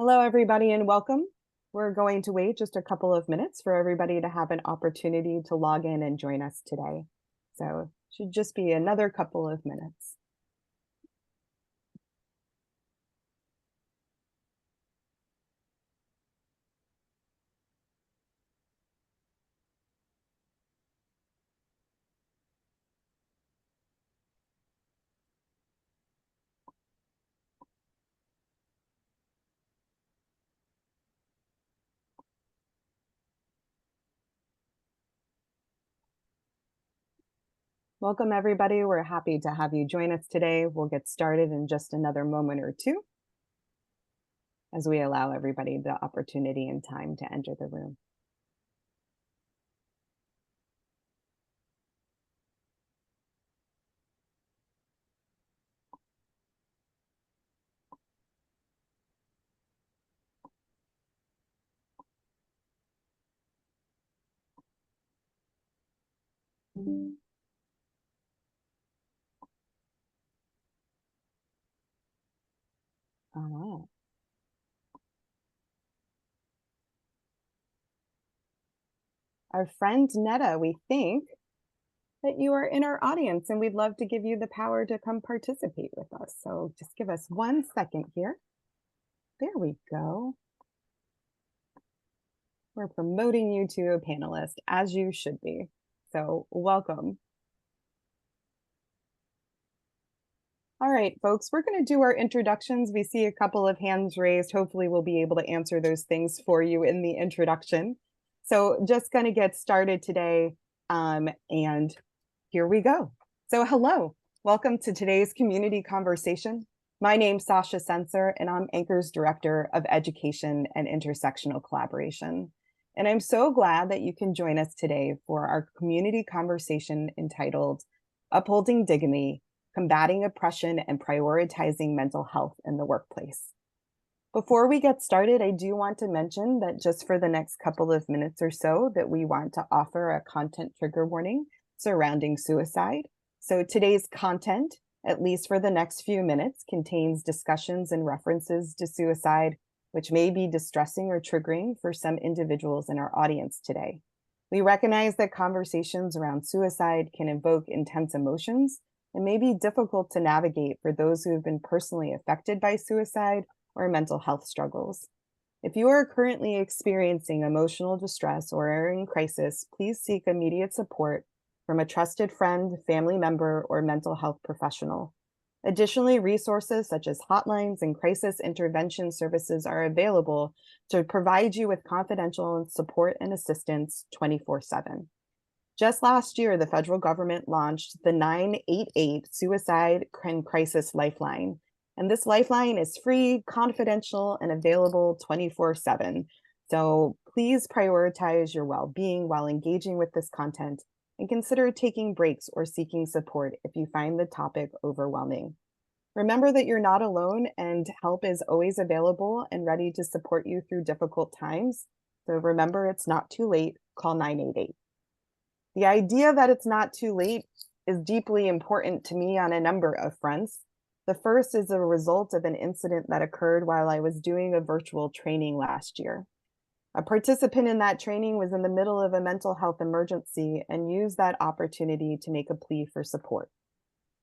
Hello, everybody, and welcome. We're going to wait just a couple of minutes for everybody to have an opportunity to log in and join us today. So should just be another couple of minutes. Welcome, everybody. We're happy to have you join us today. We'll get started in just another moment or two as we allow everybody the opportunity and time to enter the room. All right. Our friend Netta, we think that you are in our audience and we'd love to give you the power to come participate with us. So just give us 1 second here. There we go. We're promoting you to a panelist, as you should be. So welcome. All right, folks, we're going to do our introductions. We see a couple of hands raised. Hopefully we'll be able to answer those things for you in the introduction. So just going to get started today, and here we go. So hello, welcome to today's community conversation. My name's Sasha Sensor, and I'm ANCOR's Director of Education and Intersectional Collaboration. And I'm so glad that you can join us today for our community conversation entitled Upholding Dignity, Combating Oppression and Prioritizing Mental Health in the Workplace. Before we get started, I do want to mention that just for the next couple of minutes or so that we want to offer a content trigger warning surrounding suicide. So today's content, at least for the next few minutes, contains discussions and references to suicide, which may be distressing or triggering for some individuals in our audience today. We recognize that conversations around suicide can evoke intense emotions and may be difficult to navigate for those who have been personally affected by suicide or mental health struggles. If you are currently experiencing emotional distress or are in crisis, please seek immediate support from a trusted friend, family member, or mental health professional. Additionally, resources such as hotlines and crisis intervention services are available to provide you with confidential support and assistance 24/7. Just last year, the federal government launched the 988 Suicide and Crisis Lifeline. And this lifeline is free, confidential, and available 24/7. So please prioritize your well-being while engaging with this content and consider taking breaks or seeking support if you find the topic overwhelming. Remember that you're not alone and help is always available and ready to support you through difficult times. So remember, it's not too late. Call 988. The idea that it's not too late is deeply important to me on a number of fronts. The first is a result of an incident that occurred while I was doing a virtual training last year. A participant in that training was in the middle of a mental health emergency and used that opportunity to make a plea for support.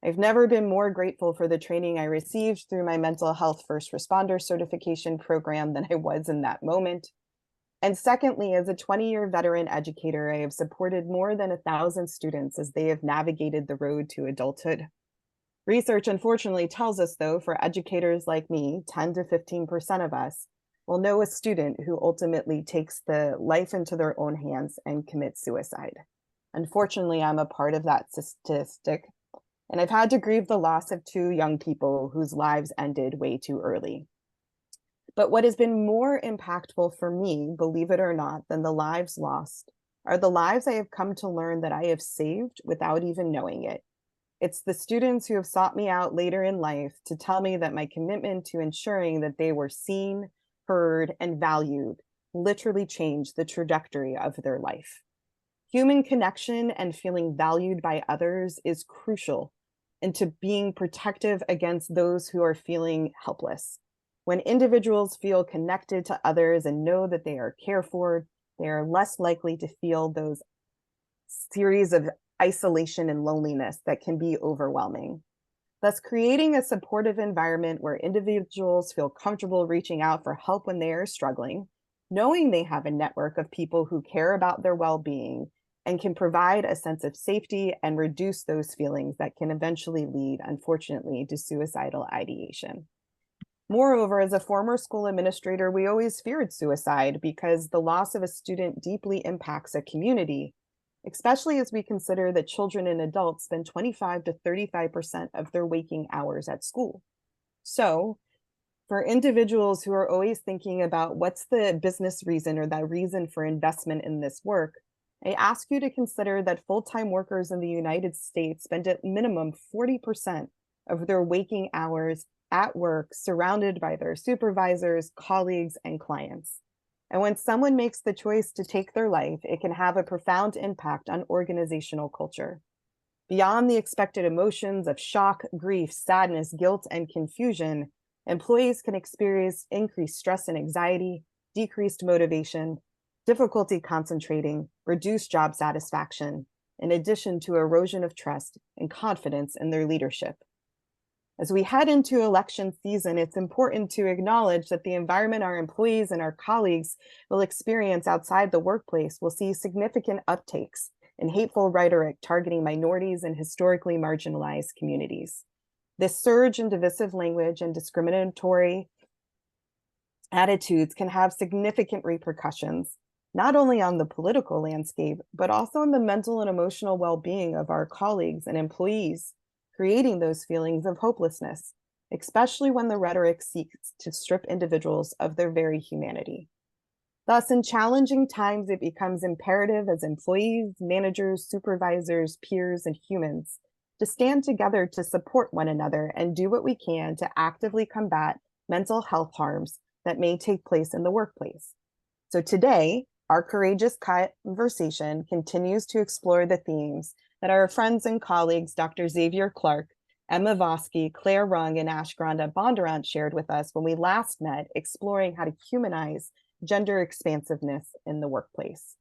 I've never been more grateful for the training I received through my mental health first responder certification program than I was in that moment. And secondly, as a 20-year veteran educator, I have supported more than 1,000 students as they have navigated the road to adulthood. Research unfortunately tells us, though, for educators like me, 10 to 15% of us will know a student who ultimately takes the life into their own hands and commits suicide. Unfortunately, I'm a part of that statistic, and I've had to grieve the loss of 2 young people whose lives ended way too early. But what has been more impactful for me, believe it or not, than the lives lost are the lives I have come to learn that I have saved without even knowing it. It's the students who have sought me out later in life to tell me that my commitment to ensuring that they were seen, heard, and valued literally changed the trajectory of their life. Human connection and feeling valued by others is crucial into being protective against those who are feeling helpless. When individuals feel connected to others and know that they are cared for, they are less likely to feel those series of isolation and loneliness that can be overwhelming. Thus, creating a supportive environment where individuals feel comfortable reaching out for help when they are struggling, knowing they have a network of people who care about their well being and can provide a sense of safety and reduce those feelings that can eventually lead, unfortunately, to suicidal ideation. Moreover, as a former school administrator, we always feared suicide because the loss of a student deeply impacts a community, especially as we consider that children and adults spend 25 to 35% of their waking hours at school. So, for individuals who are always thinking about what's the business reason or that reason for investment in this work, I ask you to consider that full-time workers in the United States spend at minimum 40% of their waking hours at work, surrounded by their supervisors, colleagues, and clients. And when someone makes the choice to take their life, it can have a profound impact on organizational culture. Beyond the expected emotions of shock, grief, sadness, guilt, and confusion, employees can experience increased stress and anxiety, decreased motivation, difficulty concentrating, reduced job satisfaction, in addition to erosion of trust and confidence in their leadership. As we head into election season, it's important to acknowledge that the environment our employees and our colleagues will experience outside the workplace will see significant uptakes in hateful rhetoric targeting minorities and historically marginalized communities. This surge in divisive language and discriminatory attitudes can have significant repercussions, not only on the political landscape, but also on the mental and emotional well-being of our colleagues and employees, creating those feelings of hopelessness, especially when the rhetoric seeks to strip individuals of their very humanity. Thus, in challenging times, it becomes imperative as employees, managers, supervisors, peers, and humans to stand together to support one another and do what we can to actively combat mental health harms that may take place in the workplace. So today, our courageous conversation continues to explore the themes that our friends and colleagues, Dr. Xavier Clark, Emma Vosky, Claire Rung, and Ashgranda Bondurant shared with us when we last met, exploring how to humanize gender expansiveness in the workplace.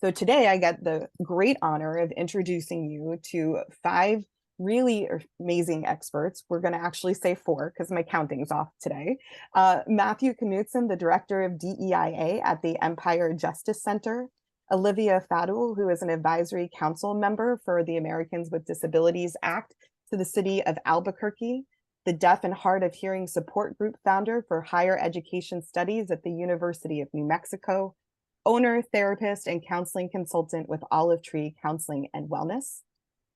So today I get the great honor of introducing you to 5 really amazing experts. We're going to actually say 4 because my counting's off today. Matthew Knudsen, the director of DEIA at the Empire Justice Center. Olivia Fadul, who is an advisory council member for the Americans with Disabilities Act to the city of Albuquerque. The Deaf and Hard of Hearing Support Group founder for higher education studies at the University of New Mexico. Owner, therapist, and counseling consultant with Olive Tree Counseling and Wellness.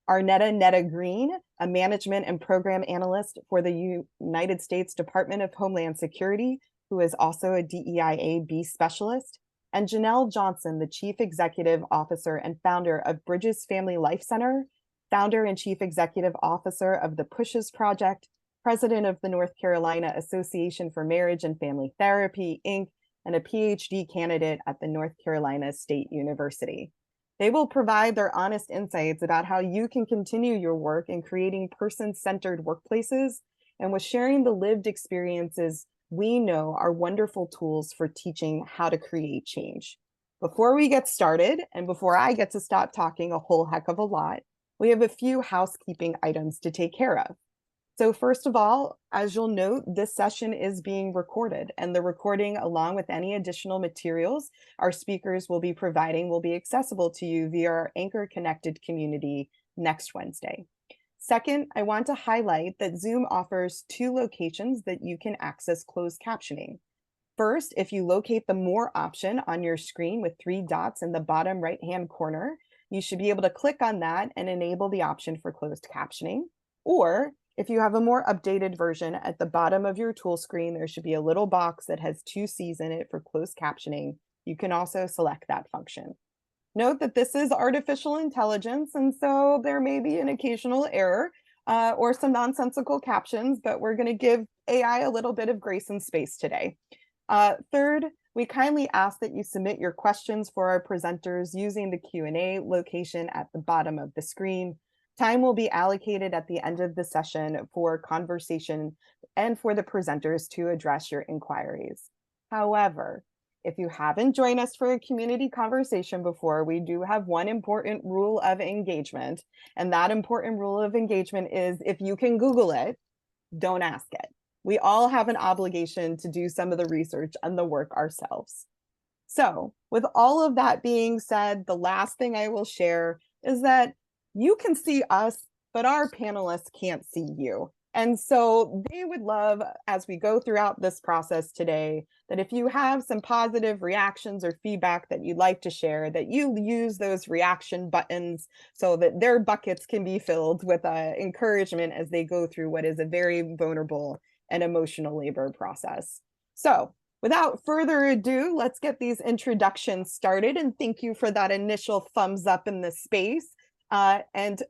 Arnetta Netta Green, a management and program analyst for the United States Department of Homeland Security, who is also a DEIA-B specialist. And Janelle Johnson, the Chief Executive Officer and founder of Bridges Family Life Center, founder and Chief Executive Officer of the Pushes Project, president of the North Carolina Association for Marriage and Family Therapy, Inc., and a PhD candidate at the North Carolina State University. They will provide their honest insights about how you can continue your work in creating person-centered workplaces and with sharing the lived experiences we know are wonderful tools for teaching how to create change. Before we get started, and before I get to stop talking a whole heck of a lot, we have a few housekeeping items to take care of. So first of all, as you'll note, this session is being recorded, and the recording, along with any additional materials our speakers will be providing, will be accessible to you via our Anchor Connected community next Wednesday. Second, I want to highlight that Zoom offers 2 locations that you can access closed captioning. First, if you locate the More option on your screen with 3 dots in the bottom right-hand corner, you should be able to click on that and enable the option for closed captioning. Or if you have a more updated version, at the bottom of your tool screen, there should be a little box that has 2 C's in it for closed captioning. You can also select that function. Note that this is artificial intelligence, and so there may be an occasional error or some nonsensical captions, but we're going to give AI a little bit of grace and space today. Third, we kindly ask that you submit your questions for our presenters using the Q&A location at the bottom of the screen. Time will be allocated at the end of the session for conversation and for the presenters to address your inquiries. However, if you haven't joined us for a community conversation before, we do have one important rule of engagement. And that important rule of engagement is if you can Google it, don't ask it. We all have an obligation to do some of the research and the work ourselves. So, with all of that being said, the last thing I will share is that you can see us, but our panelists can't see you. And so they would love, as we go throughout this process today, that if you have some positive reactions or feedback that you'd like to share, that you use those reaction buttons so that their buckets can be filled with encouragement as they go through what is a very vulnerable and emotional labor process. So without further ado, let's get these introductions started. And thank you for that initial thumbs up in this space. And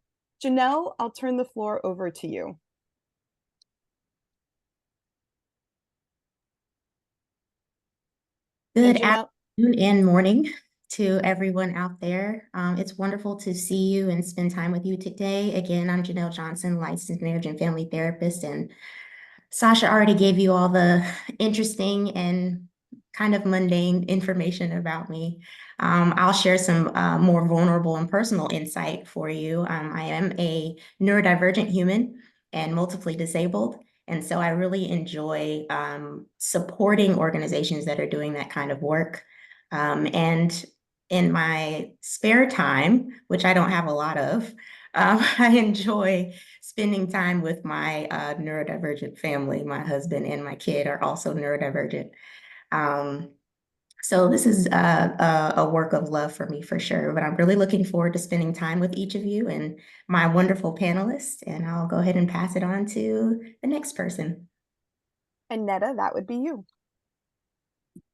Janelle, I'll turn the floor over to you. Good afternoon and morning to everyone out there. It's wonderful to see you and spend time with you today. Again, I'm Janelle Johnson, licensed marriage and family therapist, and Sasha already gave you all the interesting and kind of mundane information about me. I'll share some more vulnerable and personal insight for you. I am a neurodivergent human and multiply disabled. And so I really enjoy supporting organizations that are doing that kind of work. And in my spare time, which I don't have a lot of, I enjoy spending time with my neurodivergent family. My husband and my kid are also neurodivergent. So this is a work of love for me for sure, but I'm really looking forward to spending time with each of you and my wonderful panelists, and I'll go ahead and pass it on to the next person. And Netta, that would be you.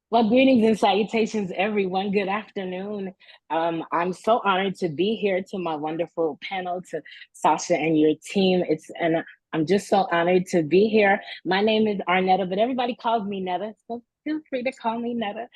Well, greetings and salutations, everyone. Good afternoon. I'm so honored to be here, to my wonderful panel, to Sasha and your team. I'm just so honored to be here. My name is Arnetta, but everybody calls me Netta, so feel free to call me Netta.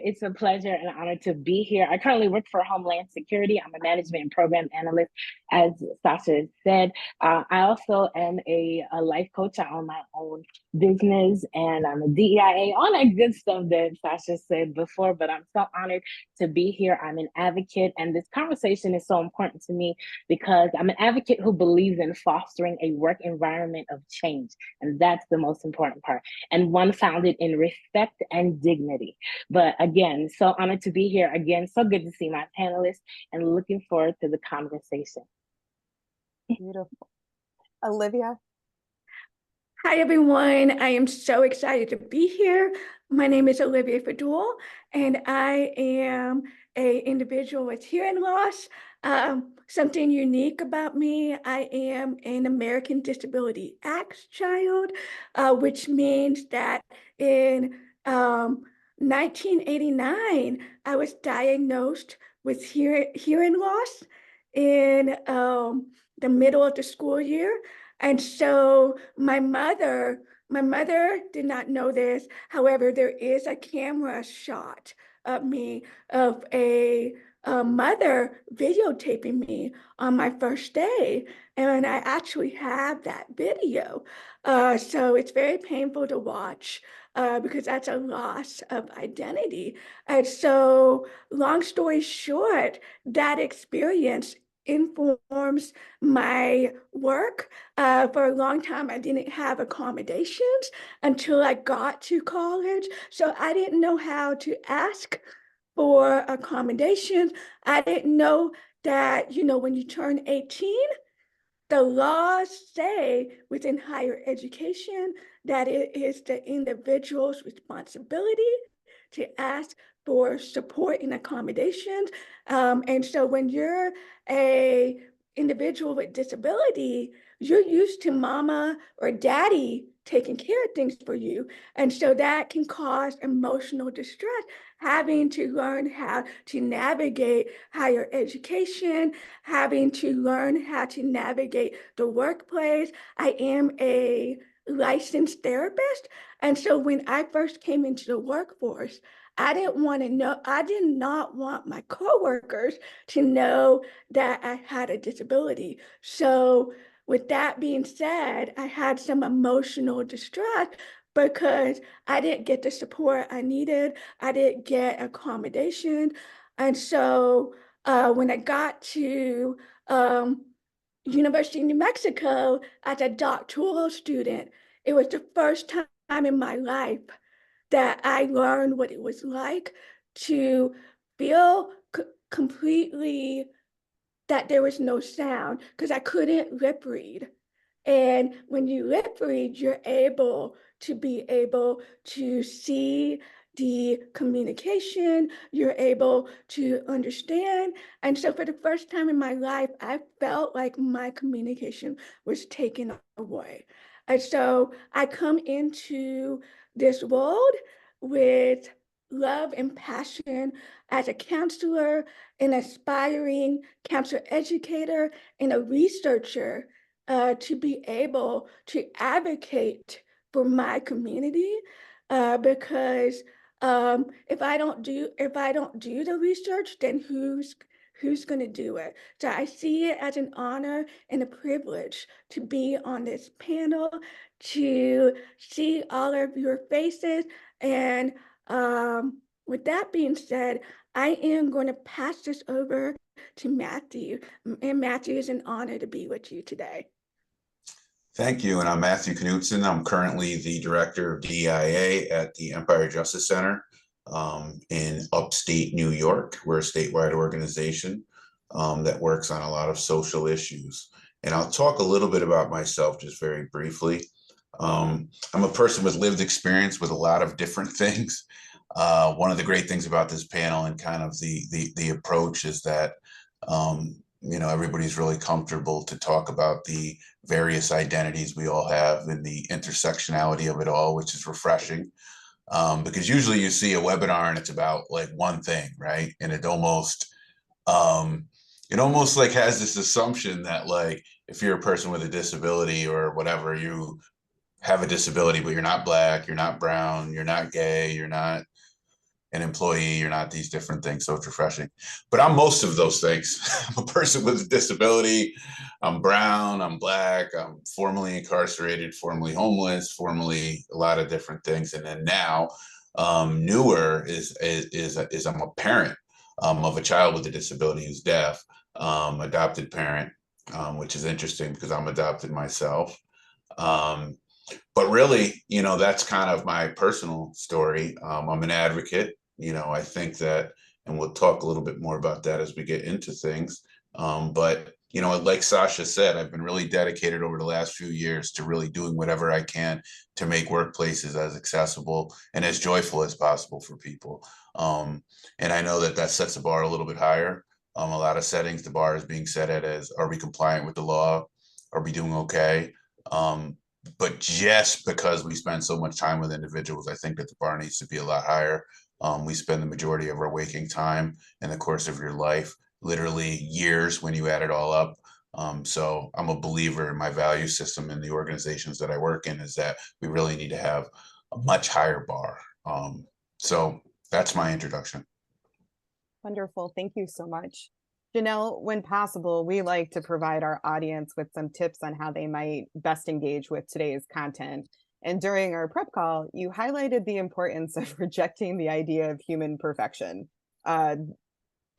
It's a pleasure and honor to be here. I currently work for Homeland Security. I'm a management and program analyst, as Sasha said. I also am a life coach. I own my own business, and I'm a DEIA, all that good stuff that Sasha said before, but I'm so honored to be here. I'm an advocate, and this conversation is so important to me because I'm an advocate who believes in fostering a work environment of change, and that's the most important part, and one founded in respect and dignity. But again, so honored to be here. Again, so good to see my panelists, and looking forward to the conversation. Beautiful. Olivia? Hi, everyone. I am so excited to be here. My name is Olivia Fadul, and I am an individual with hearing loss. Something unique about me, I am an American Disability Act child, which means that in 1989, I was diagnosed with hearing loss in the middle of the school year. And so my mother did not know this. However, there is a camera shot of me, of a mother videotaping me on my first day. And I actually have that video. So it's very painful to watch because that's a loss of identity. And so long story short, that experience informs my work. For a long time, I didn't have accommodations until I got to college. So I didn't know how to ask for accommodations. I didn't know that, when you turn 18, the laws say within higher education that it is the individual's responsibility to ask for support and accommodations. And so when you're a individual with disability, you're used to mama or daddy taking care of things for you. And so that can cause emotional distress, having to learn how to navigate higher education, having to learn how to navigate the workplace. I am a licensed therapist. And so when I first came into the workforce, I did not want my coworkers to know that I had a disability. So with that being said, I had some emotional distress because I didn't get the support I needed. I didn't get accommodation. And so when I got to University of New Mexico as a doctoral student, it was the first time in my life that I learned what it was like to feel completely that there was no sound because I couldn't lip read. And when you lip read, you're able to see the communication, you're able to understand. And so for the first time in my life, I felt like my communication was taken away. And so I come into this world with love and passion as a counselor, an aspiring counselor educator, and a researcher to be able to advocate for my community because if I don't do the research, then who's going to do it? So I see it as an honor and a privilege to be on this panel, to see all of your faces, and with that being said, I am going to pass this over to Matthew. And Matthew, it's an honor to be with you today. Thank you. And I'm Matthew Knutson. I'm currently the director of DEIA at the Empire Justice Center in upstate New York. We're a statewide organization that works on a lot of social issues. And I'll talk a little bit about myself just very briefly. I'm a person with lived experience with a lot of different things. One of the great things about this panel and kind of the approach is that everybody's really comfortable to talk about the various identities we all have and the intersectionality of it all, which is refreshing. Because usually you see a webinar and it's about like one thing, right? And it almost like has this assumption that like if you're a person with a disability or whatever, you have a disability, but you're not Black, you're not brown, you're not gay, you're not an employee, you're not these different things. So it's refreshing. But I'm most of those things. I'm a person with a disability. I'm brown, I'm Black, I'm formerly incarcerated, formerly homeless, formerly a lot of different things. And then now, newer is I'm a parent of a child with a disability who's deaf, adopted parent, which is interesting because I'm adopted myself. But really, that's kind of my personal story. I'm an advocate. I think that, and we'll talk a little bit more about that as we get into things. But, like Sasha said, I've been really dedicated over the last few years to really doing whatever I can to make workplaces as accessible and as joyful as possible for people. And I know that sets the bar a little bit higher. A lot of settings, the bar is being set at as, are we compliant with the law? Are we doing okay? But just because we spend so much time with individuals, I think that the bar needs to be a lot higher. We spend the majority of our waking time in the course of your life, literally years when you add it all up. So I'm a believer in my value system in the organizations that I work in is that we really need to have a much higher bar. So that's my introduction. Wonderful. Thank you so much. Janelle, when possible, we like to provide our audience with some tips on how they might best engage with today's content. And during our prep call, you highlighted the importance of rejecting the idea of human perfection. I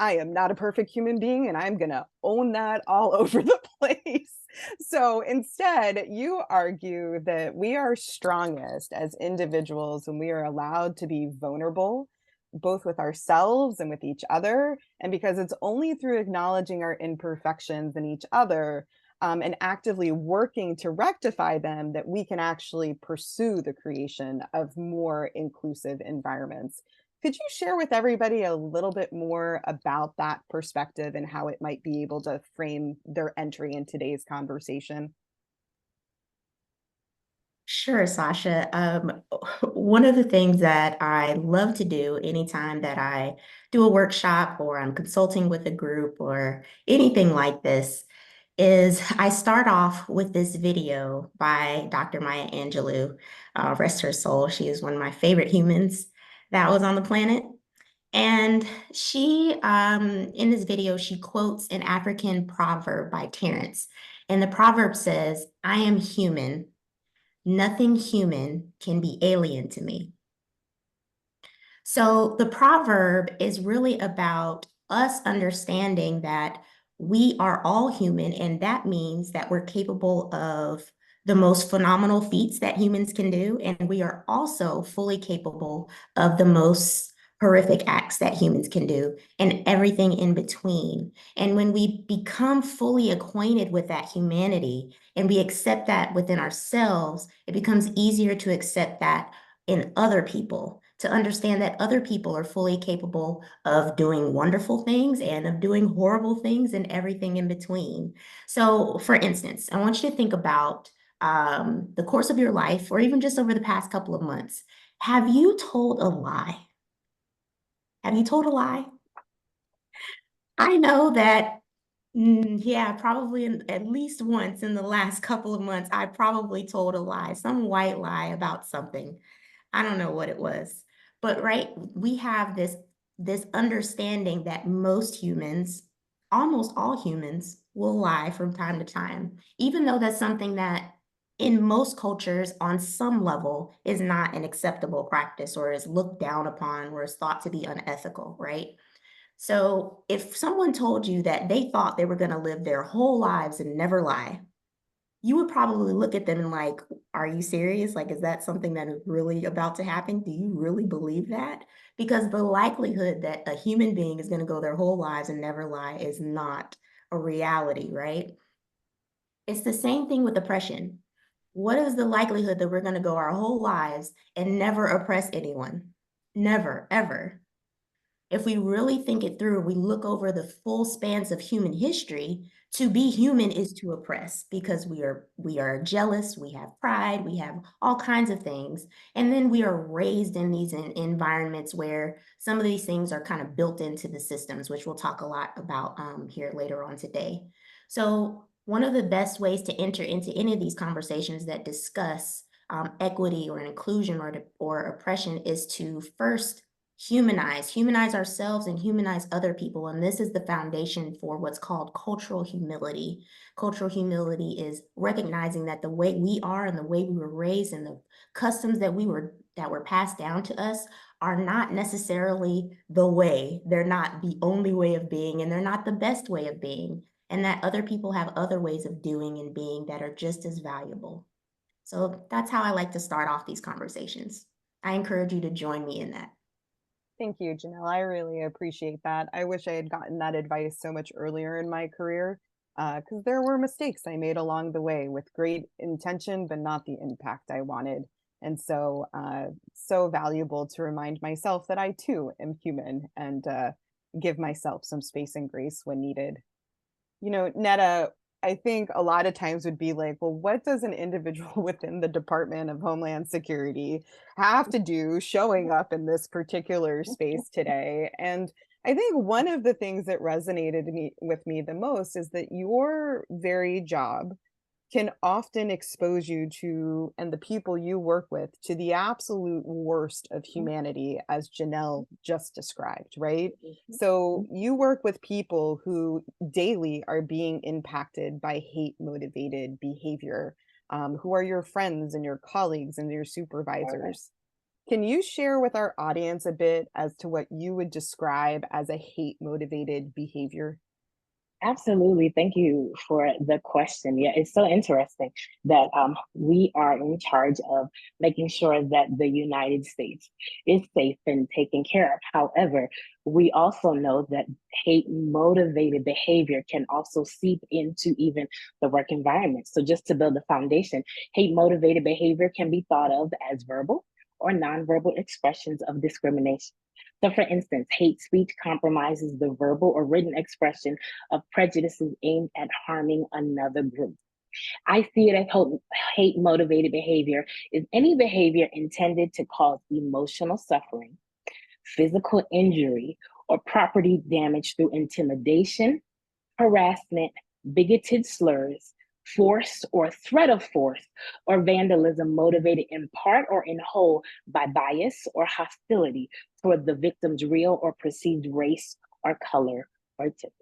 am not a perfect human being, and I'm going to own that all over the place. So instead, you argue that we are strongest as individuals when we are allowed to be vulnerable, both with ourselves and with each other. And because it's only through acknowledging our imperfections in each other and actively working to rectify them that we can actually pursue the creation of more inclusive environments. Could you share with everybody a little bit more about that perspective and how it might be able to frame their entry in today's conversation? Sure, Sasha. One of the things that I love to do anytime that I do a workshop or I'm consulting with a group or anything like this is I start off with this video by Dr. Maya Angelou. Rest her soul. She is one of my favorite humans that was on the planet. And she, in this video, she quotes an African proverb by Terence. And the proverb says, "I am human. Nothing human can be alien to me." So the proverb is really about us understanding that we are all human, and that means that we're capable of the most phenomenal feats that humans can do, and we are also fully capable of the most horrific acts that humans can do, and everything in between. And when we become fully acquainted with that humanity and we accept that within ourselves, it becomes easier to accept that in other people, to understand that other people are fully capable of doing wonderful things and of doing horrible things and everything in between. So, for instance, I want you to think about the course of your life, or even just over the past couple of months. Have you told a lie? Have you told a lie? I know that, yeah, probably at least once in the last couple of months, I probably told a lie, some white lie about something. I don't know what it was. But right, we have this understanding that most humans, almost all humans, will lie from time to time, even though that's something that in most cultures on some level is not an acceptable practice or is looked down upon or is thought to be unethical, right? So if someone told you that they thought they were going to live their whole lives and never lie, you would probably look at them and like, are you serious? Like, is that something that is really about to happen? Do you really believe that? Because the likelihood that a human being is going to go their whole lives and never lie is not a reality, right? It's the same thing with oppression. What is the likelihood that we're going to go our whole lives and never oppress anyone? Never, ever. If we really think it through, we look over the full spans of human history, to be human is to oppress, because we are jealous, we have pride, we have all kinds of things. And then we are raised in these environments where some of these things are kind of built into the systems, which we'll talk a lot about here later on today. So one of the best ways to enter into any of these conversations that discuss equity or inclusion or oppression is to first humanize ourselves and humanize other people. And this is the foundation for what's called cultural humility. Cultural humility is recognizing that the way we are and the way we were raised and the customs that were passed down to us are not necessarily the way. They're not the only way of being, and they're not the best way of being, and that other people have other ways of doing and being that are just as valuable. So that's how I like to start off these conversations. I encourage you to join me in that. Thank you, Janelle. I really appreciate that. I wish I had gotten that advice so much earlier in my career, because there were mistakes I made along the way with great intention, but not the impact I wanted. And so, so valuable to remind myself that I too am human, and give myself some space and grace when needed. Netta, I think a lot of times would be like, well, what does an individual within the Department of Homeland Security have to do showing up in this particular space today? And I think one of the things that resonated with me the most is that your very job can often expose you to, and the people you work with, to the absolute worst of humanity, as Janelle just described, right? So you work with people who daily are being impacted by hate motivated behavior, who are your friends and your colleagues and your supervisors. Can you share with our audience a bit as to what you would describe as a hate motivated behavior? Absolutely. Thank you for the question. Yeah, it's so interesting that we are in charge of making sure that the United States is safe and taken care of. However, we also know that hate motivated behavior can also seep into even the work environment. So, just to build a foundation, hate motivated behavior can be thought of as verbal or nonverbal expressions of discrimination. So, for instance, hate speech compromises the verbal or written expression of prejudices aimed at harming another group. I see it as hate motivated behavior is any behavior intended to cause emotional suffering, physical injury, or property damage through intimidation, harassment, bigoted slurs, force or threat of force, or vandalism motivated in part or in whole by bias or hostility toward the victim's real or perceived race or color or type.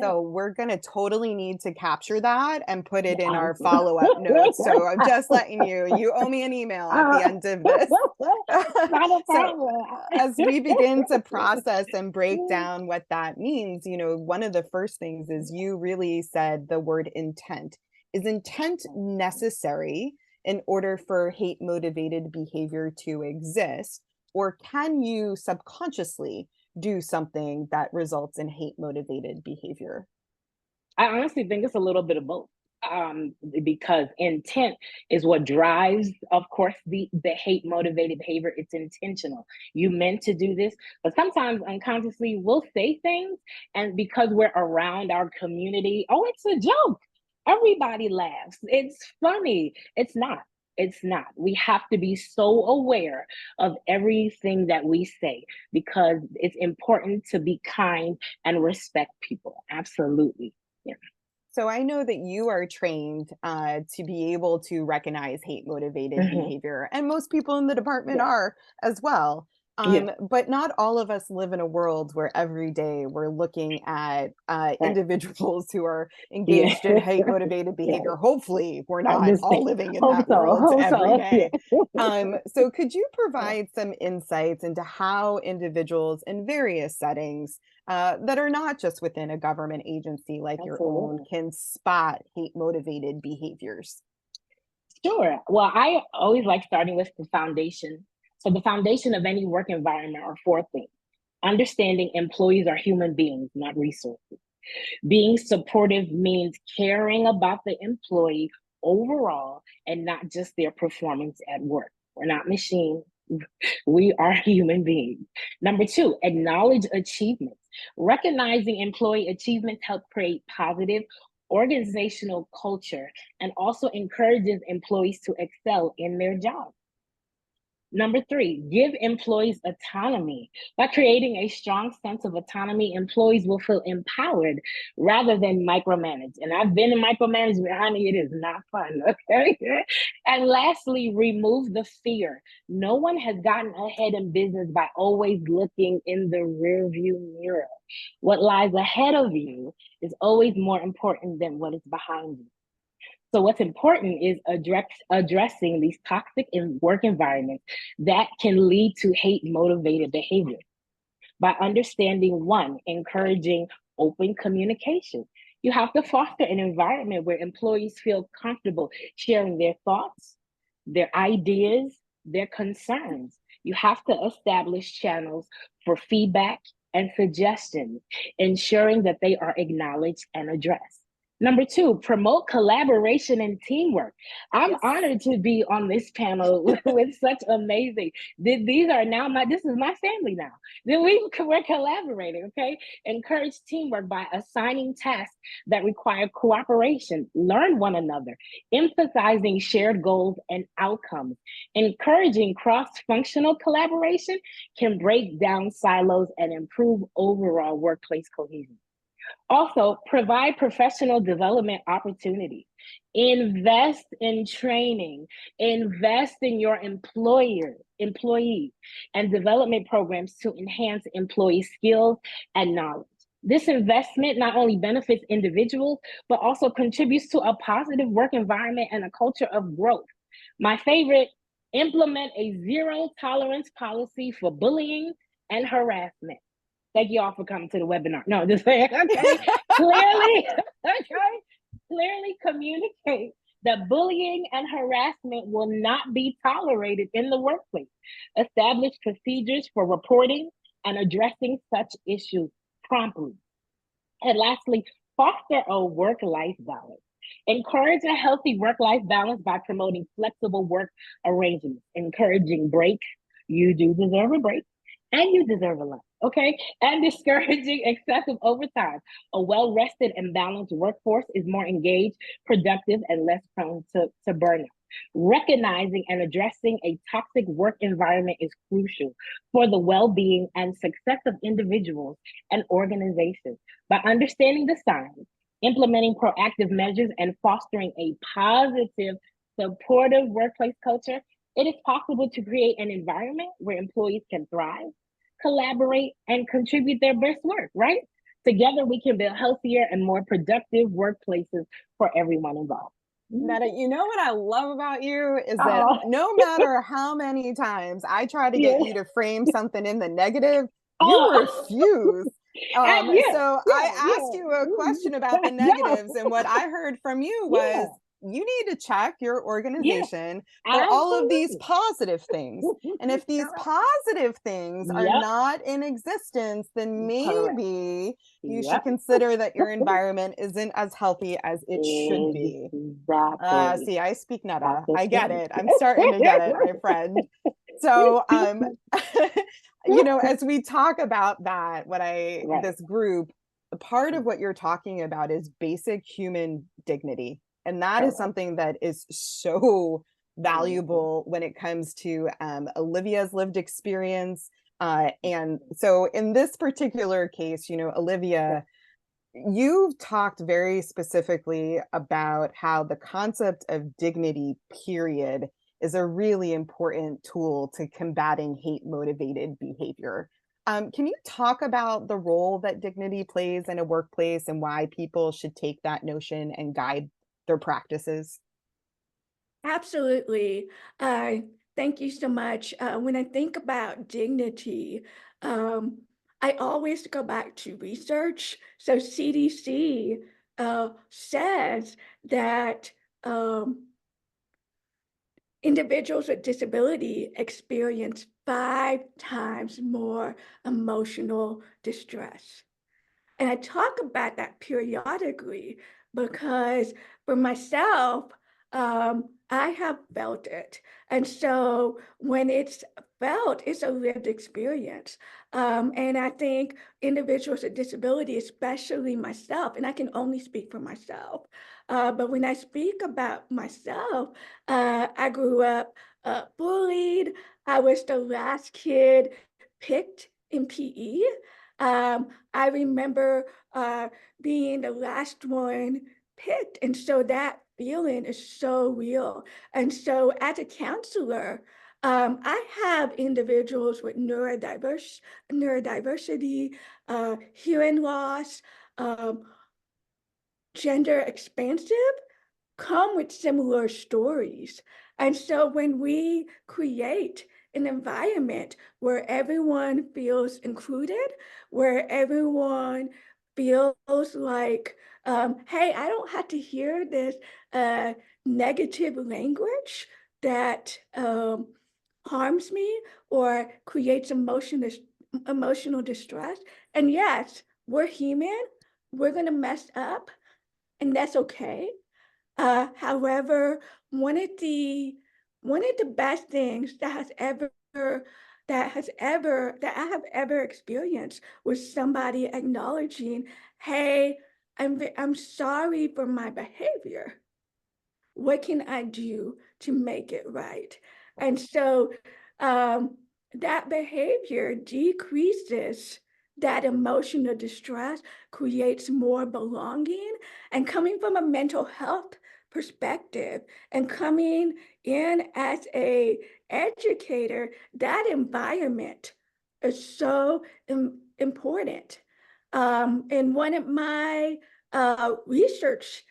So we're going to totally need to capture that and put it in our follow-up notes. So I'm just letting you owe me an email at the end of this. So as we begin to process and break down what that means, one of the first things is you really said the word intent. Is intent necessary in order for hate motivated behavior to exist? Or can you subconsciously do something that results in hate motivated behavior? I honestly think it's a little bit of both, because intent is what drives, of course, the hate motivated behavior. It's intentional. You meant to do this, but sometimes unconsciously we'll say things, and because we're around our community, oh, it's a joke. Everybody laughs. It's funny. It's not. It's not. We have to be so aware of everything that we say, because it's important to be kind and respect people. Absolutely. Yeah. So I know that you are trained to be able to recognize hate motivated behavior, and most people in the department are as well. But not all of us live in a world where every day we're looking at individuals who are engaged in hate motivated behavior. Hopefully we're not all living in that world every day. So could you provide some insights into how individuals in various settings that are not just within a government agency like your own can spot hate motivated behaviors? Sure. Well, I always like starting with the foundation. So the foundation of any work environment are four things. Understanding employees are human beings, not resources. Being supportive means caring about the employee overall and not just their performance at work. We're not machines. We are human beings. Number two, acknowledge achievements. Recognizing employee achievements help create positive organizational culture and also encourages employees to excel in their job. Number three, give employees autonomy. By creating a strong sense of autonomy, employees will feel empowered rather than micromanaged. And I've been in micromanagement, honey, it is not fun, okay? And lastly, remove the fear. No one has gotten ahead in business by always looking in the rearview mirror. What lies ahead of you is always more important than what is behind you. So what's important is addressing these toxic work environments that can lead to hate motivated behavior by understanding, one, encouraging open communication. You have to foster an environment where employees feel comfortable sharing their thoughts, their ideas, their concerns. You have to establish channels for feedback and suggestions, ensuring that they are acknowledged and addressed. Number two, promote collaboration and teamwork. I'm honored to be on this panel with such amazing, these are now this is my family now. Then we're collaborating, okay? Encourage teamwork by assigning tasks that require cooperation, learn one another, emphasizing shared goals and outcomes. Encouraging cross-functional collaboration can break down silos and improve overall workplace cohesion. Also, provide professional development opportunities. Invest in training, invest in your employees, and development programs to enhance employee skills and knowledge. This investment not only benefits individuals, but also contributes to a positive work environment and a culture of growth. My favorite, implement a zero tolerance policy for bullying and harassment. Thank you all for coming to the webinar. No, just saying, okay. Clearly communicate that bullying and harassment will not be tolerated in the workplace. Establish procedures for reporting and addressing such issues promptly. And lastly, foster a work-life balance. Encourage a healthy work-life balance by promoting flexible work arrangements, encouraging breaks. You do deserve a break, and you deserve a lunch, okay? And discouraging excessive overtime. A well-rested and balanced workforce is more engaged, productive, and less prone to burnout. Recognizing and addressing a toxic work environment is crucial for the well-being and success of individuals and organizations. By understanding the signs, implementing proactive measures, and fostering a positive, supportive workplace culture, it is possible to create an environment where employees can thrive, collaborate, and contribute their best work, right? Together, we can build healthier and more productive workplaces for everyone involved. Meta, you know what I love about you is that Oh, no matter how many times I try to get yeah. you to frame something in the negative, you Oh, refuse. yeah, So I asked you a question about the yeah, negatives, and what I heard from you was yeah, you need to check your yeah, organization for all of these absolutely. positive things. And if these positive things are Yep, not in existence, then correct. maybe you should Yep, consider that your environment isn't as healthy as it should be. exactly. See, I speak That's netta. the I get thing. it. I'm starting to get it, my friend. So, as we talk about that, Right, this group, the part of what you're talking about is basic human dignity. And that is correct. something that is so Mhm. valuable when it comes to Olivia's lived experience. And so in this particular case, Yeah, Olivia, you've talked very specifically about how the concept of dignity, period, is a really important tool to combating hate motivated behavior. Can you talk about the role that dignity plays in a workplace and why people should take that notion and guide their practices? Absolutely. Thank you so much. When I think about dignity, I always go back to research. So CDC says that individuals with disability experience 5 times more emotional distress. And I talk about that periodically because for myself, I have felt it. And so when it's felt, it's a lived experience. And I think individuals with disability, especially myself, and I can only speak for myself, but when I speak about myself, I grew up bullied. I was the last kid picked in PE. I remember being the last one picked. And so that feeling is so real. And so as a counselor, I have individuals with neurodiversity, hearing loss, um, gender expansive, come with similar stories. And so when we create an environment where everyone feels included, where everyone feels like, hey, I don't have to hear this negative language that harms me or creates emotional distress. And yes, we're human, we're gonna mess up, and that's okay. However, one of the best things that I have ever experienced was somebody acknowledging, "Hey, I'm sorry for my behavior. What can I do to make it right?" And so um, that behavior decreases that emotional distress, creates more belonging, and coming from a mental health perspective and coming in as a educator, that environment is so important. In one of my research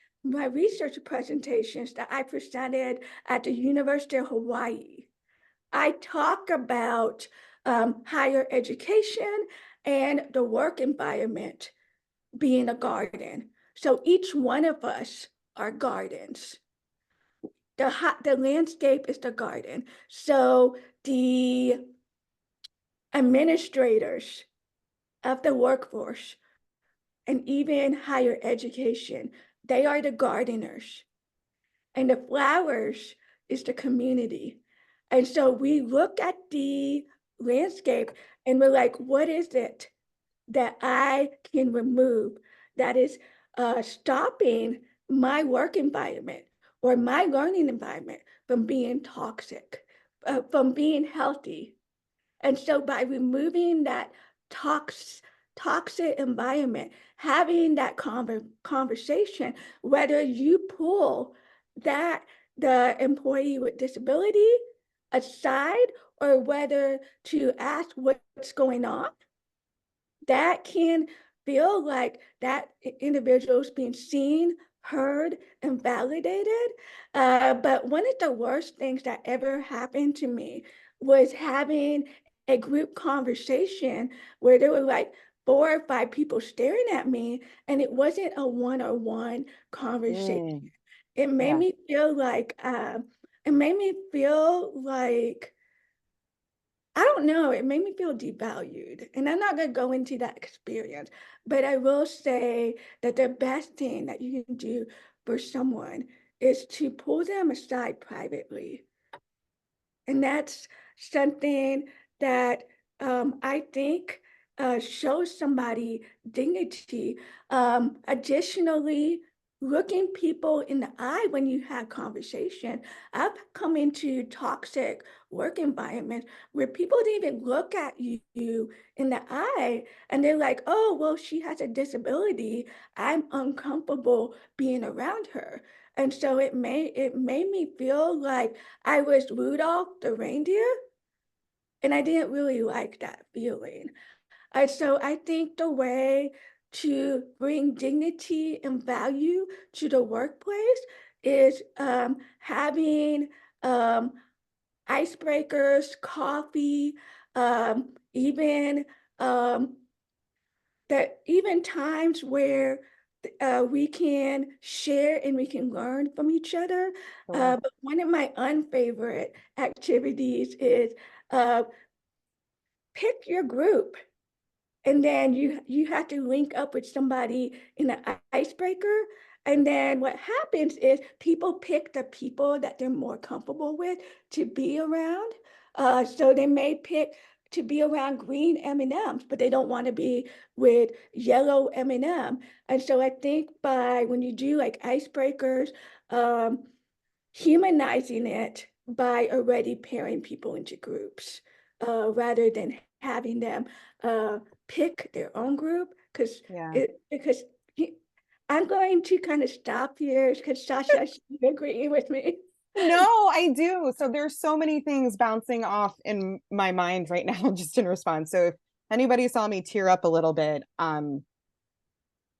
presentations that I presented at the University of Hawaii, I talk about higher education and the work environment being a garden. So each one of us are gardens. The landscape is the garden. So the administrators of the workforce and even higher education, they are the gardeners. And the flowers is the community. And so we look at the landscape and we're like, what is it that I can remove that is stopping my work environment or my learning environment from being toxic, from being healthy? And so by removing that toxic environment, having that conversation, whether you pull that the employee with disability aside or whether to ask what's going on, that can feel like that individual's being seen, heard, and validated. But one of the worst things that ever happened to me was having a group conversation where there were like 4 or 5 people staring at me, and it wasn't a one-on-one conversation. It made Yeah. me feel like I don't know, it made me feel devalued. And I'm not going to go into that experience, but I will say that the best thing that you can do for someone is to pull them aside privately. And that's something that I think shows somebody dignity. Additionally, looking people in the eye when you have conversation. I've come into toxic work environments where people didn't even look at you in the eye and they're like, oh, well, she has a disability. I'm uncomfortable being around her. And so it made me feel like I was Rudolph the reindeer, and I didn't really like that feeling. And so I think the way to bring dignity and value to the workplace is having icebreakers, coffee, even um, that even times where we can share and we can learn from each other. Sure. But one of my unfavorite activities is uh, pick your group. And then you have to link up with somebody in an icebreaker. And then what happens is people pick the people that they're more comfortable with to be around. So they may pick to be around green M&Ms, but they don't want to be with yellow M&M. And so I think when you do like icebreakers, humanizing it by already pairing people into groups rather than having them pick their own group Yeah. because I'm going to kind of stop here because Sasha, you agree with me. No, I do. So there's so many things bouncing off in my mind right now, just in response. So if anybody saw me tear up a little bit,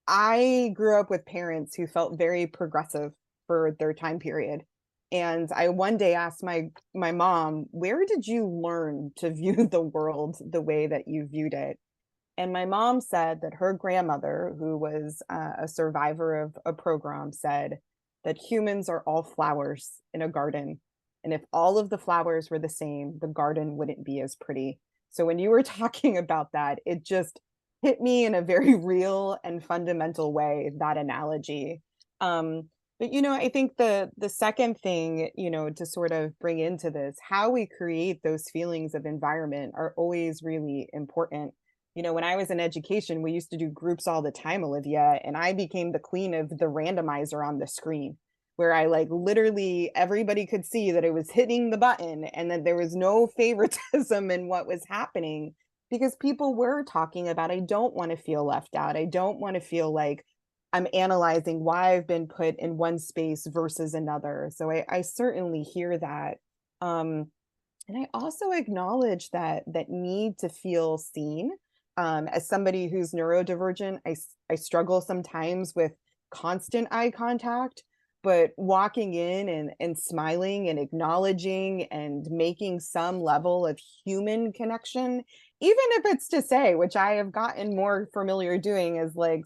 I grew up with parents who felt very progressive for their time period. And I one day asked my mom, where did you learn to view the world the way that you viewed it? And my mom said that her grandmother, who was a survivor of a program, said that humans are all flowers in a garden. And if all of the flowers were the same, the garden wouldn't be as pretty. So when you were talking about that, it just hit me in a very real and fundamental way, that analogy. But I think the second thing, to sort of bring into this, how we create those feelings of environment are always really important. When I was in education, we used to do groups all the time, Olivia, and I became the queen of the randomizer on the screen, where I like literally everybody could see that it was hitting the button and that there was no favoritism in what was happening because people were talking about, I don't want to feel left out. I don't want to feel like I'm analyzing why I've been put in one space versus another. So I certainly hear that. And I also acknowledge that need to feel seen. As somebody who's neurodivergent, I struggle sometimes with constant eye contact, but walking in and smiling and acknowledging and making some level of human connection, even if it's to say, which I have gotten more familiar doing, is like,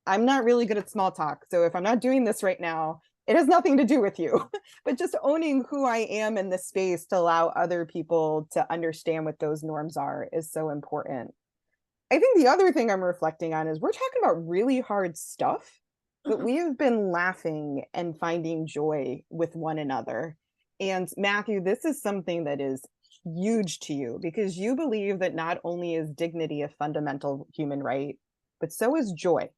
I'm not really good at small talk. So if I'm not doing this right now, it has nothing to do with you, but just owning who I am in this space to allow other people to understand what those norms are is so important. I think the other thing I'm reflecting on is we're talking about really hard stuff, but we have been laughing and finding joy with one another. And Matthew, this is something that is huge to you because you believe that not only is dignity a fundamental human right, but so is joy.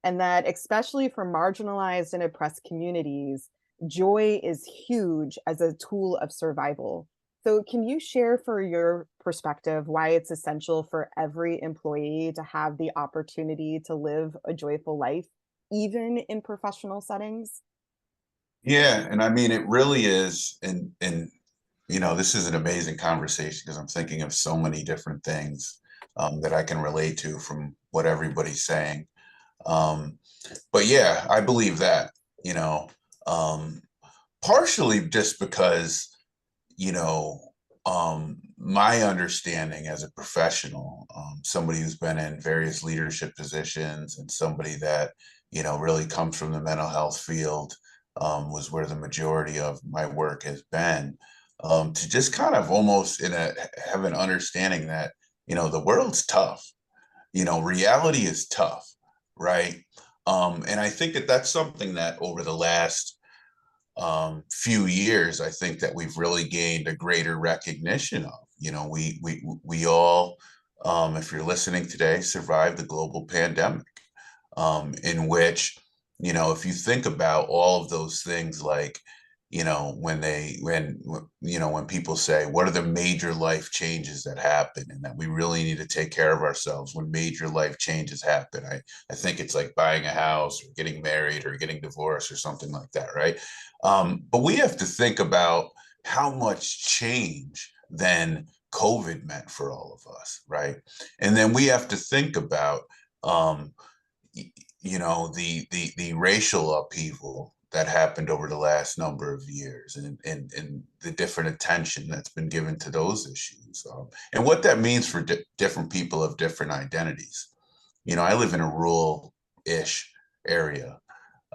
And that especially for marginalized and oppressed communities, joy is huge as a tool of survival. So can you share for your perspective why it's essential for every employee to have the opportunity to live a joyful life, even in professional settings? Yeah, and I mean it really is, and you know, this is an amazing conversation because I'm thinking of so many different things that I can relate to from what everybody's saying. Um, but yeah, I believe that, you know, um, partially just because, you know, my understanding as a professional, somebody who's been in various leadership positions and somebody that, you know, really comes from the mental health field, was where the majority of my work has been, to just kind of almost have an understanding that, you know, the world's tough, you know, reality is tough, right? And I think that that's something that over the last few years, I think that we've really gained a greater recognition of. You know, we all, if you're listening today, survived the global pandemic, in which, you know, if you think about all of those things, like, you know, you know, when people say, what are the major life changes that happen and that we really need to take care of ourselves when major life changes happen, I think it's like buying a house or getting married or getting divorced or something like that, right? But we have to think about how much change then COVID meant for all of us, right? And then we have to think about, um, you know, the racial upheaval that happened over the last number of years, and the different attention that's been given to those issues, and what that means for different people of different identities. You know, I live in a rural-ish area,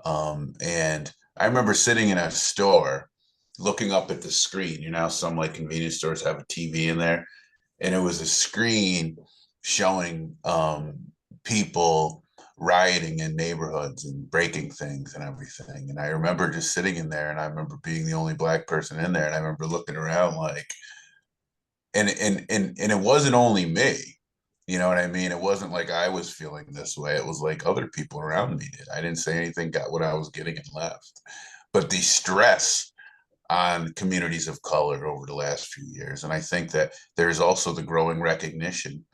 and I remember sitting in a store looking up at the screen. You know, some like convenience stores have a TV in there, and it was a screen showing people rioting in neighborhoods and breaking things and everything. And I remember just sitting in there, and I remember being the only black person in there, and I remember looking around like, and it wasn't only me. You know what I mean? It wasn't like I was feeling this way. It was like other people around me did. I didn't say anything, got what I was getting, and left. But the stress on communities of color over the last few years. And I think that there's also the growing recognition,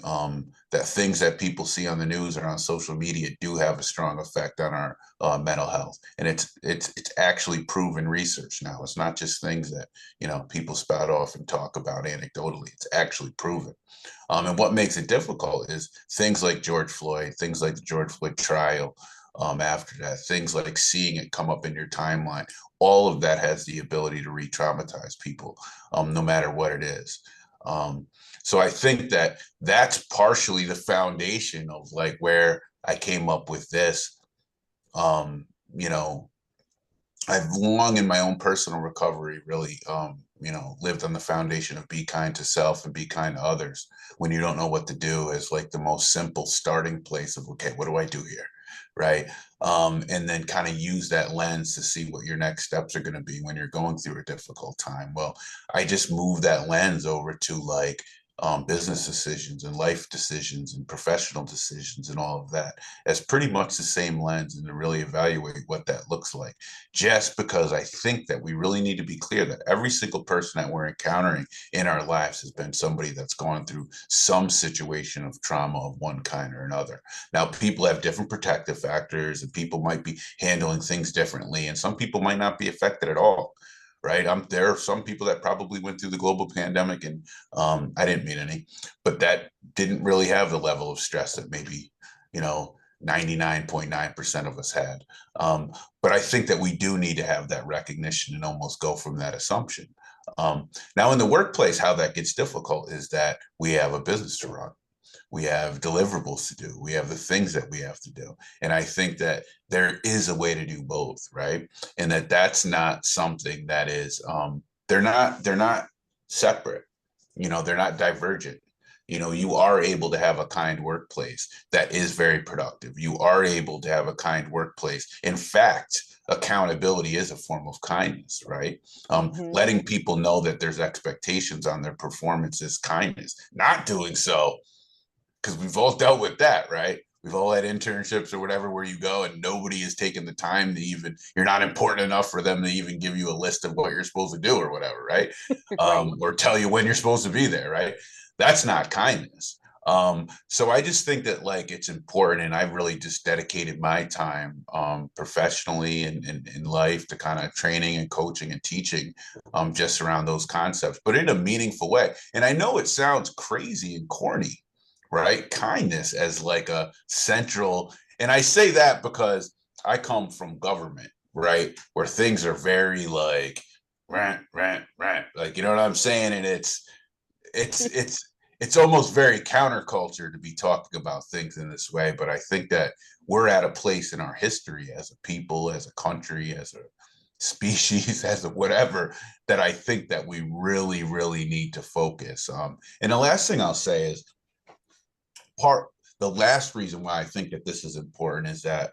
that things that people see on the news or on social media do have a strong effect on our mental health. And it's actually proven research now. It's not just things that, you know, people spout off and talk about anecdotally. It's actually proven. And what makes it difficult is things like George Floyd, things like the George Floyd trial, after that, things like seeing it come up in your timeline. All of that has the ability to re-traumatize people, no matter what it is. So I think that that's partially the foundation of like where I came up with this. You know, I've long in my own personal recovery really, you know, lived on the foundation of be kind to self and be kind to others. When you don't know what to do, is like the most simple starting place of, okay, what do I do here? Right. And then kind of use that lens to see what your next steps are going to be when you're going through a difficult time. Well, I just moved that lens over to like, business decisions and life decisions and professional decisions and all of that as pretty much the same lens, and to really evaluate what that looks like. Just because I think that we really need to be clear that every single person that we're encountering in our lives has been somebody that's gone through some situation of trauma of one kind or another. Now, people have different protective factors, and people might be handling things differently, and some people might not be affected at all. Right. There are some people that probably went through the global pandemic, and I didn't mean any, but that didn't really have the level of stress that maybe, you know, 99.9% of us had. But I think that we do need to have that recognition and almost go from that assumption. Now, in the workplace, how that gets difficult is that we have a business to run. We have deliverables to do. We have the things that we have to do. And I think that there is a way to do both, right? And that that's not something that is, they're not separate. You know, they're not divergent. You know, you are able to have a kind workplace that is very productive. You are able to have a kind workplace. In fact, accountability is a form of kindness, right? Hmm. Letting people know that there's expectations on their performance is kindness. Not doing so, because we've all dealt with that, right? We've all had internships or whatever where you go and nobody is taking the time to even, you're not important enough for them to even give you a list of what you're supposed to do or whatever, right? Right. Or tell you when you're supposed to be there, right? That's not kindness. So I just think that like it's important, and I've really just dedicated my time professionally and in life to kind of training and coaching and teaching just around those concepts, but in a meaningful way. And I know it sounds crazy and corny, right? Kindness as like a central, and I say that because I come from government, right? Where things are very like rant, rant, rant, like, you know what I'm saying? And it's almost very counterculture to be talking about things in this way. But I think that we're at a place in our history as a people, as a country, as a species, as a whatever, that I think that we really, really need to focus. And the last thing I'll say is the last reason why I think that this is important is that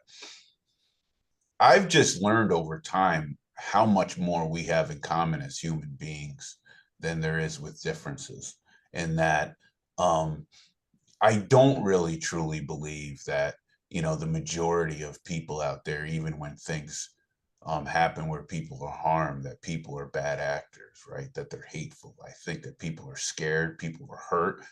I've just learned over time how much more we have in common as human beings than there is with differences. And that I don't really truly believe that, the majority of people out there, even when things happen where people are harmed, that people are bad actors, right? That they're hateful. I think that people are scared, people are hurt,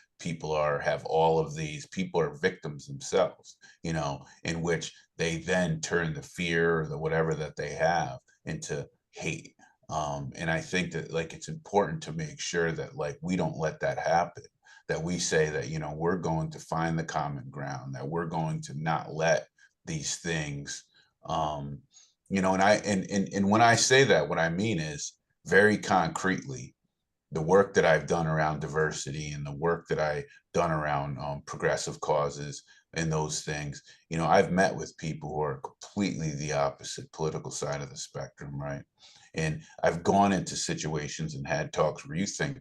have all of these, people are victims themselves, in which they then turn the fear or the whatever that they have into hate. And I think that like it's important to make sure that like we don't let that happen, that we say that, we're going to find the common ground, that we're going to not let these things, and when I say that, what I mean is very concretely, the work that I've done around diversity and the work that I've done around progressive causes and those things, I've met with people who are completely the opposite political side of the spectrum, right? And I've gone into situations and had talks where you think,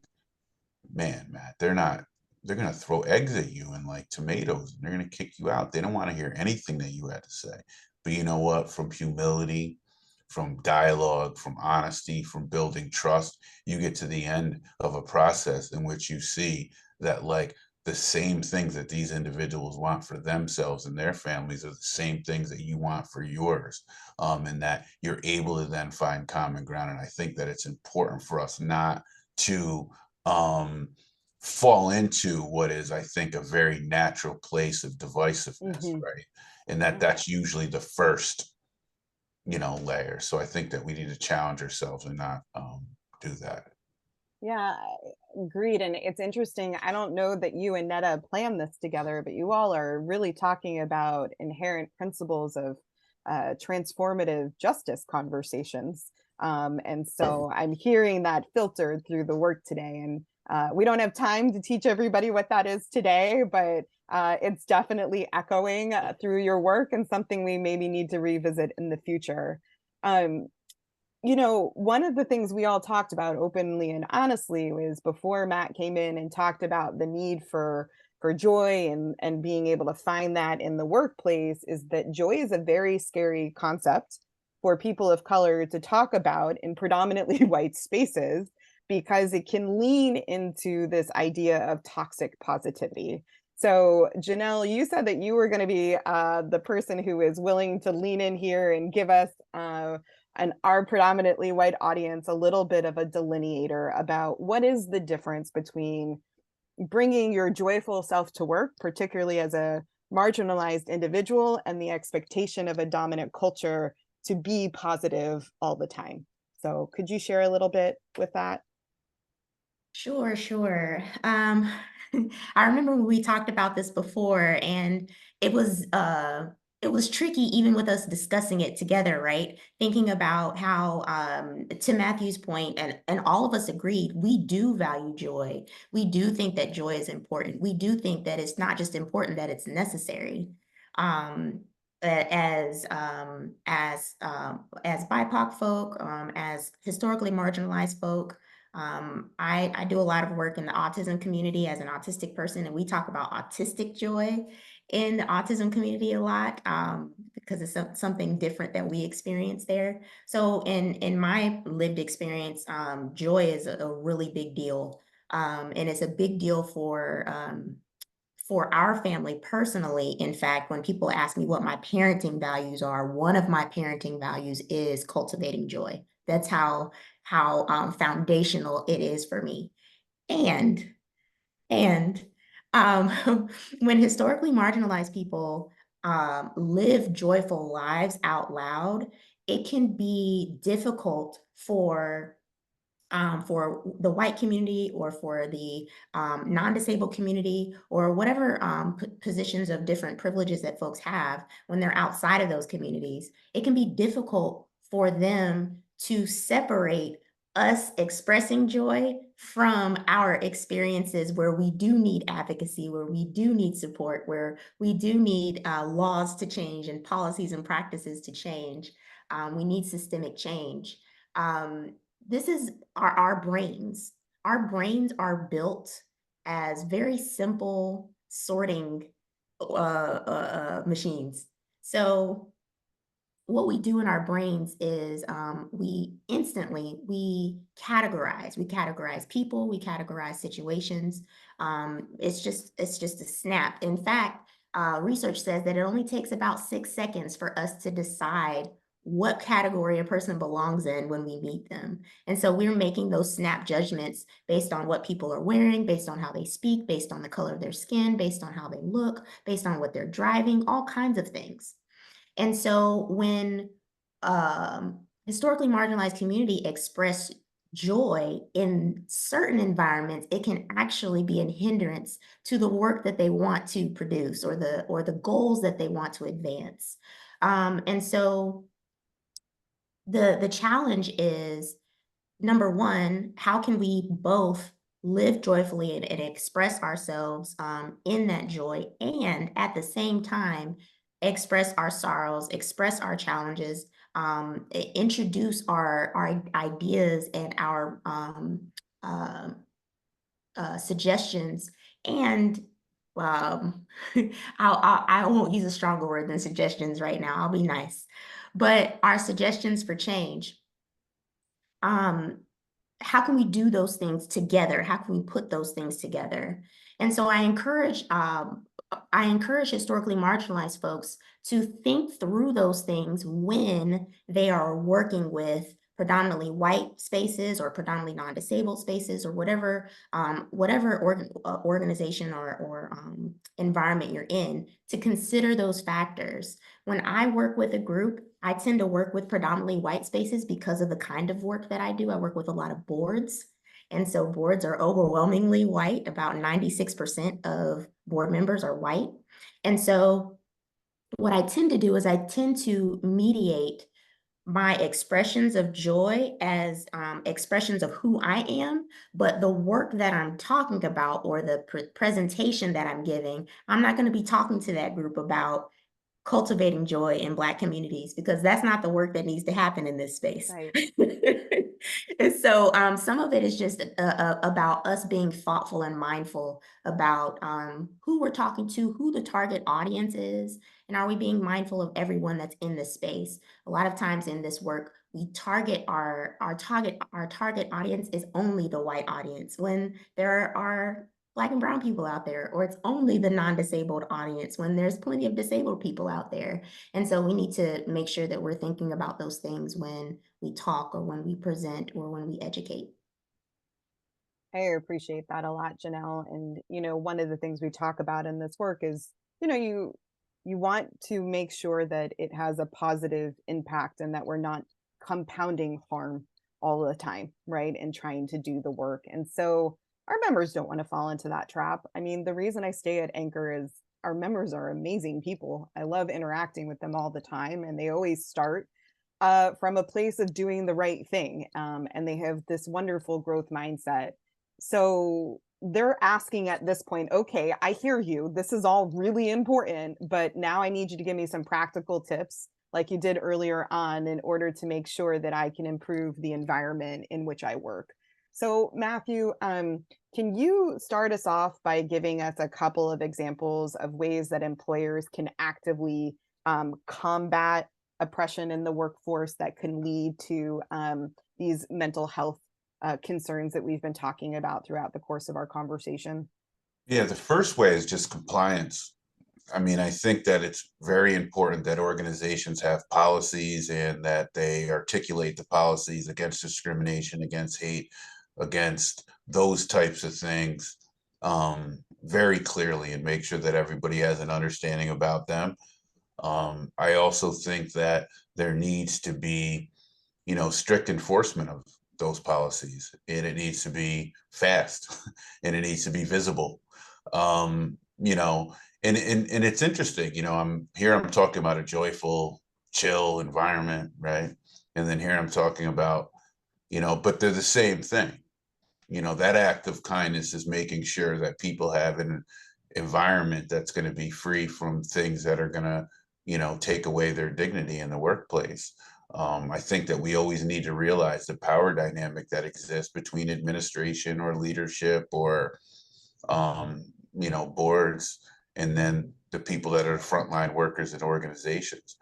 man, Matt, they're going to throw eggs at you and like tomatoes, and they're going to kick you out. They don't want to hear anything that you had to say. But you know what? From humility, from dialogue, from honesty, from building trust, you get to the end of a process in which you see that like the same things that these individuals want for themselves and their families are the same things that you want for yours. And that you're able to then find common ground. And I think that it's important for us not to um, fall into what is, I think, a very natural place of divisiveness, right? And that's usually the first, layer. So I think that we need to challenge ourselves and not do that. Yeah, agreed. And it's interesting. I don't know that you and Netta planned this together, but you all are really talking about inherent principles of transformative justice conversations. And so I'm hearing that filtered through the work today. And we don't have time to teach everybody what that is today, but it's definitely echoing through your work and something we maybe need to revisit in the future. Um, one of the things we all talked about openly and honestly was before Matt came in and talked about the need for joy and being able to find that in the workplace, is that joy is a very scary concept for people of color to talk about in predominantly white spaces, because it can lean into this idea of toxic positivity. So, Janelle, you said that you were going to be the person who is willing to lean in here and give us and our predominantly white audience a little bit of a delineator about what is the difference between bringing your joyful self to work, particularly as a marginalized individual, and the expectation of a dominant culture to be positive all the time. So could you share a little bit with that? Sure, sure. I remember when we talked about this before, and it was it was tricky even with us discussing it together, right? Thinking about how to Matthew's point, and all of us agreed, we do value joy. We do think that joy is important. We do think that it's not just important, that it's necessary. As BIPOC folk, as historically marginalized folk, I do a lot of work in the autism community as an autistic person, and we talk about autistic joy in the autism community a lot, because it's something different that we experience there. So in my lived experience, joy is a really big deal. And it's a big deal for our family personally, in fact, when people ask me what my parenting values are, one of my parenting values is cultivating joy. That's how foundational it is for me. And when historically marginalized people live joyful lives out loud, it can be difficult for the white community or for the non-disabled community or whatever positions of different privileges that folks have when they're outside of those communities. It can be difficult for them to separate us expressing joy from our experiences where we do need advocacy, where we do need support, where we do need laws to change and policies and practices to change. We need systemic change. This is our brains. Our brains are built as very simple sorting machines. So what we do in our brains is we categorize people, we categorize situations. It's just a snap. In fact, research says that it only takes about 6 seconds for us to decide what category a person belongs in when we meet them. And so we're making those snap judgments based on what people are wearing, based on how they speak, based on the color of their skin, based on how they look, based on what they're driving, all kinds of things. And so when historically marginalized community express joy in certain environments, it can actually be a hindrance to the work that they want to produce or the goals that they want to advance. And so the challenge is, number one, how can we both live joyfully and express ourselves in that joy, and at the same time express our sorrows, express our challenges, introduce our ideas and our suggestions, and I won't use a stronger word than suggestions right now. I'll be nice, but our suggestions for change. How can we do those things together? How can we put those things together? And so I encourage historically marginalized folks to think through those things when they are working with predominantly white spaces or predominantly non-disabled spaces or whatever organization or environment you're in, to consider those factors. When I work with a group, I tend to work with predominantly white spaces because of the kind of work that I do. I work with a lot of boards. And so boards are overwhelmingly white. About 96% of board members are white. And so what I tend to do is I tend to mediate my expressions of joy as expressions of who I am, but the work that I'm talking about or the presentation that I'm giving, I'm not going to be talking to that group about cultivating joy in Black communities, because that's not the work that needs to happen in this space. Right. And so some of it is just about us being thoughtful and mindful about who we're talking to, who the target audience is, and are we being mindful of everyone that's in this space? A lot of times in this work, we target our target audience is only the white audience, when there are Black and brown people out there, or it's only the non-disabled audience when there's plenty of disabled people out there. And so we need to make sure that we're thinking about those things when we talk or when we present or when we educate. I appreciate that a lot, Janelle. And, one of the things we talk about in this work is, you want to make sure that it has a positive impact and that we're not compounding harm all the time, right? And trying to do the work. And so our members don't want to fall into that trap. I mean, the reason I stay at ANCOR is our members are amazing people. I love interacting with them all the time, and they always start from a place of doing the right thing. And they have this wonderful growth mindset. So they're asking at this point, okay, I hear you. This is all really important, but now I need you to give me some practical tips, like you did earlier on, in order to make sure that I can improve the environment in which I work. So Matthew, can you start us off by giving us a couple of examples of ways that employers can actively combat oppression in the workforce that can lead to these mental health concerns that we've been talking about throughout the course of our conversation? Yeah, the first way is just compliance. I mean, I think that it's very important that organizations have policies and that they articulate the policies against discrimination, against hate, against those types of things very clearly, and make sure that everybody has an understanding about them. I also think that there needs to be, strict enforcement of those policies, and it needs to be fast and it needs to be visible. You know, and it's interesting, I'm talking about a joyful, chill environment, right? And then here I'm talking about, but they're the same thing. That act of kindness is making sure that people have an environment that's going to be free from things that are going to, take away their dignity in the workplace. I think that we always need to realize the power dynamic that exists between administration or leadership or, boards, and then the people that are frontline workers in organizations.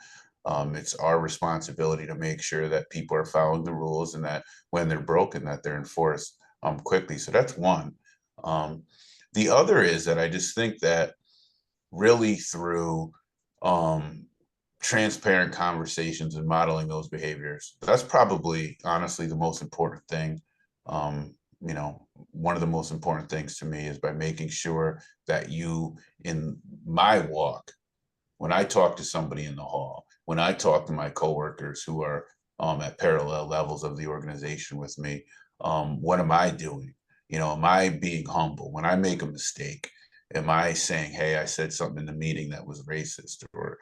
It's our responsibility to make sure that people are following the rules, and that when they're broken, that they're enforced quickly. So that's one. The other is that I just think that really through um, transparent conversations and modeling those behaviors, that's probably honestly the most important thing. One of the most important things to me is by making sure that you, in my walk, when I talk to somebody in the hall, when I talk to my coworkers who are at parallel levels of the organization with me, what am I doing? Am I being humble? When I make a mistake, am I saying, hey, I said something in the meeting that was racist, or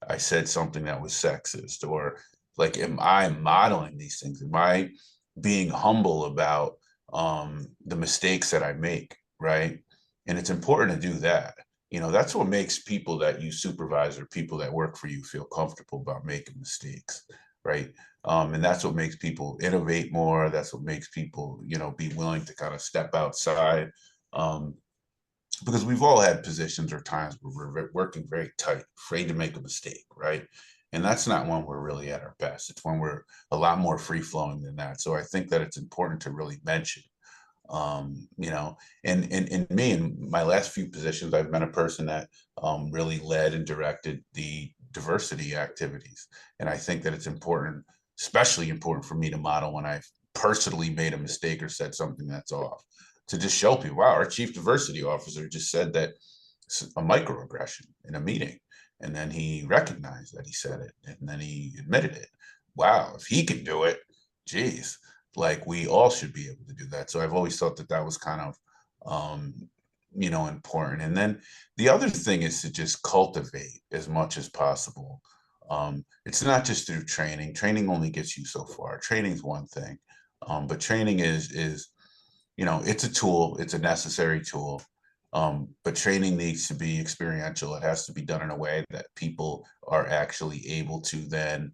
I said something that was sexist, or like, am I modeling these things? Am I being humble about the mistakes that I make, right? And it's important to do that. That's what makes people that you supervise or people that work for you feel comfortable about making mistakes, right? And that's what makes people innovate more. That's what makes people, be willing to kind of step outside. Um, because we've all had positions or times where we're working very tight, afraid to make a mistake, right? And that's not when we're really at our best. It's when we're a lot more free flowing than that. So I think that it's important to really mention, and in me, in my last few positions, I've been a person that really led and directed the diversity activities. And I think that it's important, especially important for me to model when I've personally made a mistake or said something that's off, to just show people, wow, our chief diversity officer just said that a microaggression in a meeting. And then he recognized that he said it, and then he admitted it. Wow, if he can do it, geez, like we all should be able to do that. So I've always thought that that was kind of, important. And then the other thing is to just cultivate as much as possible. It's not just through training. Training only gets you so far. Training is one thing, but training is it's a tool. It's a necessary tool. But training needs to be experiential. It has to be done in a way that people are actually able to then,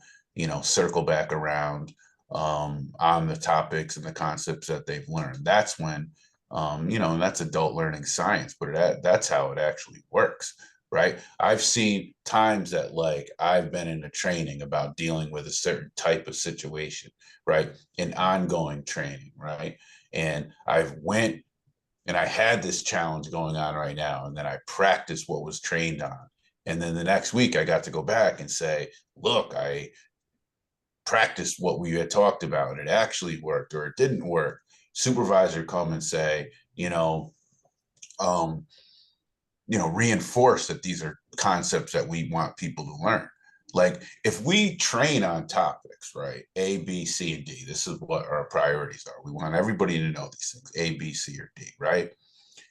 circle back around on the topics and the concepts that they've learned. That's when, and that's adult learning science, but that's how it actually works, right? I've seen times that like I've been in a training about dealing with a certain type of situation, right? An ongoing training, right? And I've went and I had this challenge going on right now, and then I practiced what was trained on. And then the next week I got to go back and say, look, I practiced what we had talked about. It actually worked, or it didn't work. Supervisor come and say, um, reinforce that these are concepts that we want people to learn. Like if we train on topics, right? A, B, C, and D, this is what our priorities are. We want everybody to know these things, A, B, C, or D, right?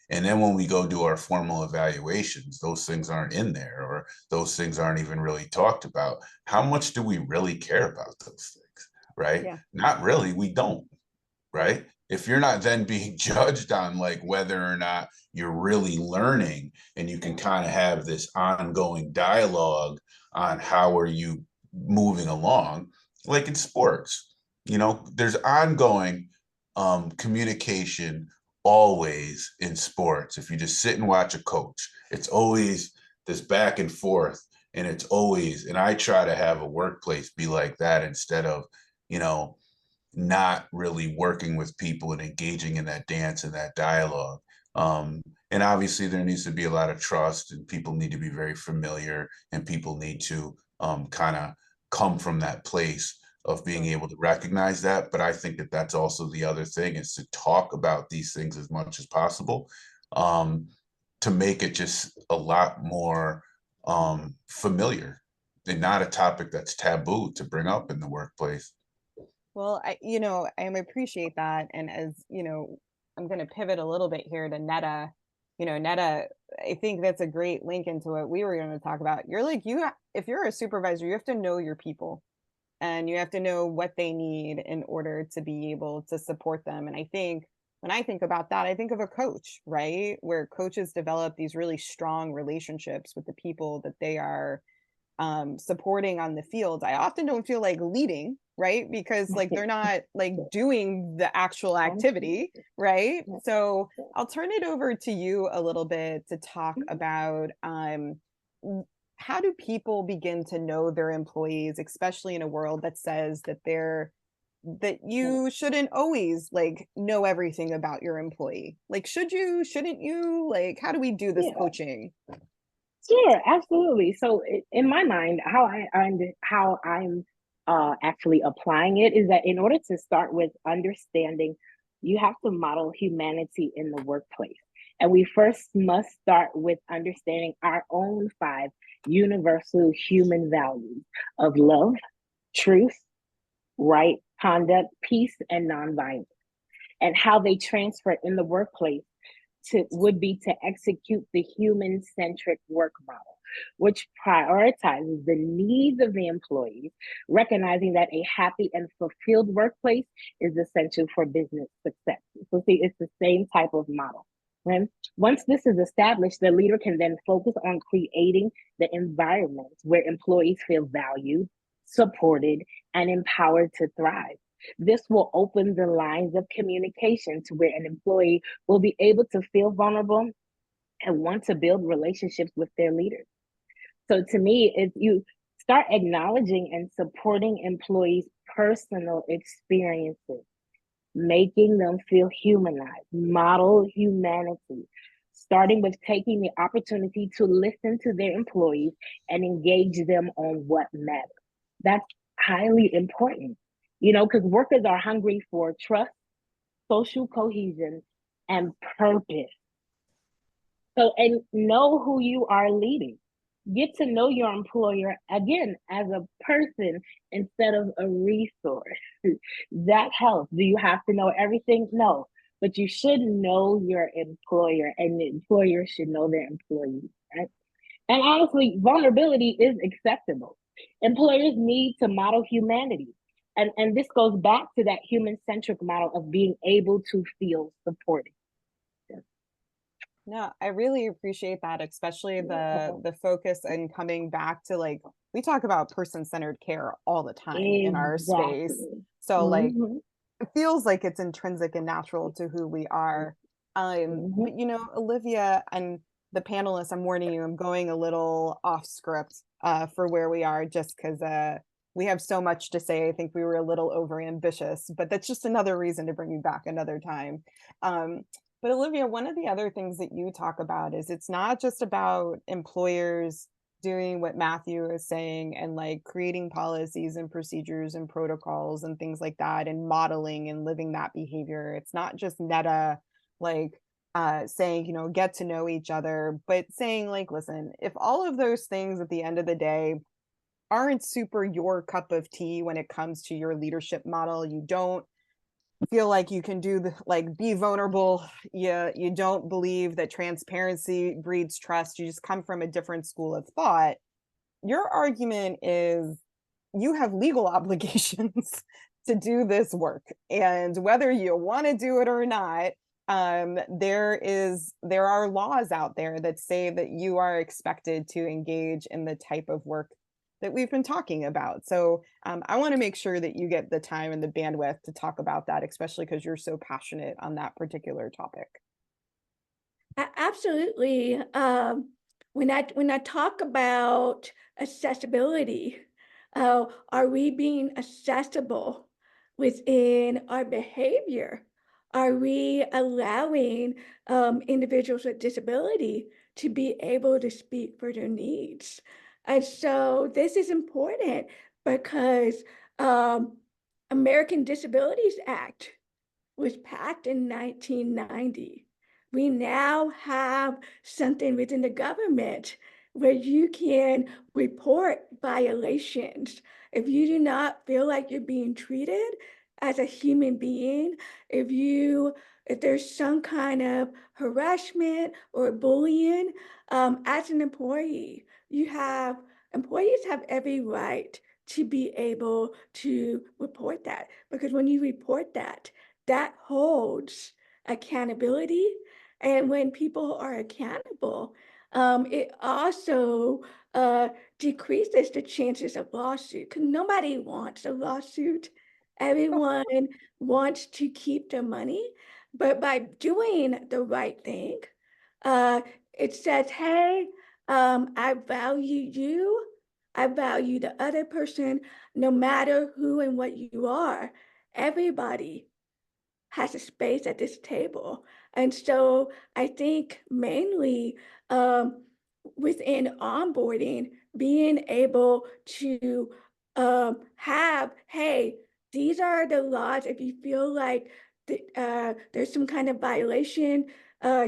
And then when we go do our formal evaluations, those things aren't in there, or those things aren't even really talked about. How much do we really care about those things, right? Yeah. Not really. We don't, right? If you're not then being judged on like whether or not you're really learning, and you can kind of have this ongoing dialogue on how are you moving along, like in sports, there's ongoing communication always in sports. If you just sit and watch a coach, it's always this back and forth, and it's always, and I try to have a workplace be like that, instead of, you know, not really working with people and engaging in that dance and that dialogue. And obviously there needs to be a lot of trust, and people need to be very familiar, and people need to kind of come from that place of being able to recognize that. But I think that that's also the other thing, is to talk about these things as much as possible, to make it just a lot more familiar, and not a topic that's taboo to bring up in the workplace. Well, I appreciate that. And as I'm going to pivot a little bit here to Netta. Netta, I think that's a great link into what we were going to talk about. If you're a supervisor, you have to know your people, and you have to know what they need in order to be able to support them. And I think when I think about that, I think of a coach, right? Where coaches develop these really strong relationships with the people that they are supporting on the field. I often don't feel like leading, right? Because like they're not like doing the actual activity, right? So I'll turn it over to you a little bit to talk about how do people begin to know their employees, especially in a world that says that you shouldn't always like know everything about your employee. Like, should you, shouldn't you? Like, how do we do this Yeah. coaching? Sure, absolutely. So in my mind, how I'm actually applying it is that in order to start with understanding, you have to model humanity in the workplace. And we first must start with understanding our own 5 universal human values of love, truth, right conduct, peace, and nonviolence, and how they transfer in the workplace would be to execute the human-centric work model, which prioritizes the needs of the employees, recognizing that a happy and fulfilled workplace is essential for business success. So see, it's the same type of model. Right? Once this is established, the leader can then focus on creating the environment where employees feel valued, supported, and empowered to thrive. This will open the lines of communication to where an employee will be able to feel vulnerable and want to build relationships with their leaders. So to me, if you start acknowledging and supporting employees' personal experiences, making them feel humanized, model humanity, starting with taking the opportunity to listen to their employees and engage them on what matters. That's highly important, because workers are hungry for trust, social cohesion, and purpose. So, and know who you are leading. Get to know your employer again as a person instead of a resource. That helps. Do you have to know everything? No, but you should know your employer, and the employer should know their employees, right? And honestly, vulnerability is acceptable. Employers need to model humanity. And this goes back to that human-centric model of being able to feel supported. No, I really appreciate that, especially the focus and coming back to like we talk about person-centered care all the time in our space. Exactly. So like Mm-hmm. it feels like it's intrinsic and natural to who we are. Mm-hmm. But Olivia and the panelists, I'm warning you, I'm going a little off script for where we are just because we have so much to say. I think we were a little over ambitious, but that's just another reason to bring you back another time. But Olivia, one of the other things that you talk about is it's not just about employers doing what Matthew is saying and like creating policies and procedures and protocols and things like that and modeling and living that behavior. It's not just meta like saying, get to know each other, but saying like, listen, if all of those things at the end of the day aren't super your cup of tea when it comes to your leadership model, you don't feel like you can do the like be vulnerable, you don't believe that transparency breeds trust, you just come from a different school of thought, your argument is you have legal obligations to do this work, and whether you want to do it or not, there are laws out there that say that you are expected to engage in the type of work that we've been talking about. So I want to make sure that you get the time and the bandwidth to talk about that, especially because you're so passionate on that particular topic. Absolutely. When I talk about accessibility, are we being accessible within our behavior Are we allowing individuals with disability to be able to speak for their needs? And so this is important because American Disabilities Act was passed in 1990. We now have something within the government where you can report violations. If you do not feel like you're being treated as a human being, if there's some kind of harassment or bullying, as an employee, employees have every right to be able to report that, because when you report that, that holds accountability. And when people are accountable, it also decreases the chances of lawsuit, because nobody wants a lawsuit. Everyone wants to keep their money, but by doing the right thing, it says, hey, I value you. I value the other person, no matter who and what you are. Everybody has a space at this table. And so I think mainly within onboarding, being able to have, hey, these are the laws. If you feel like there's some kind of violation,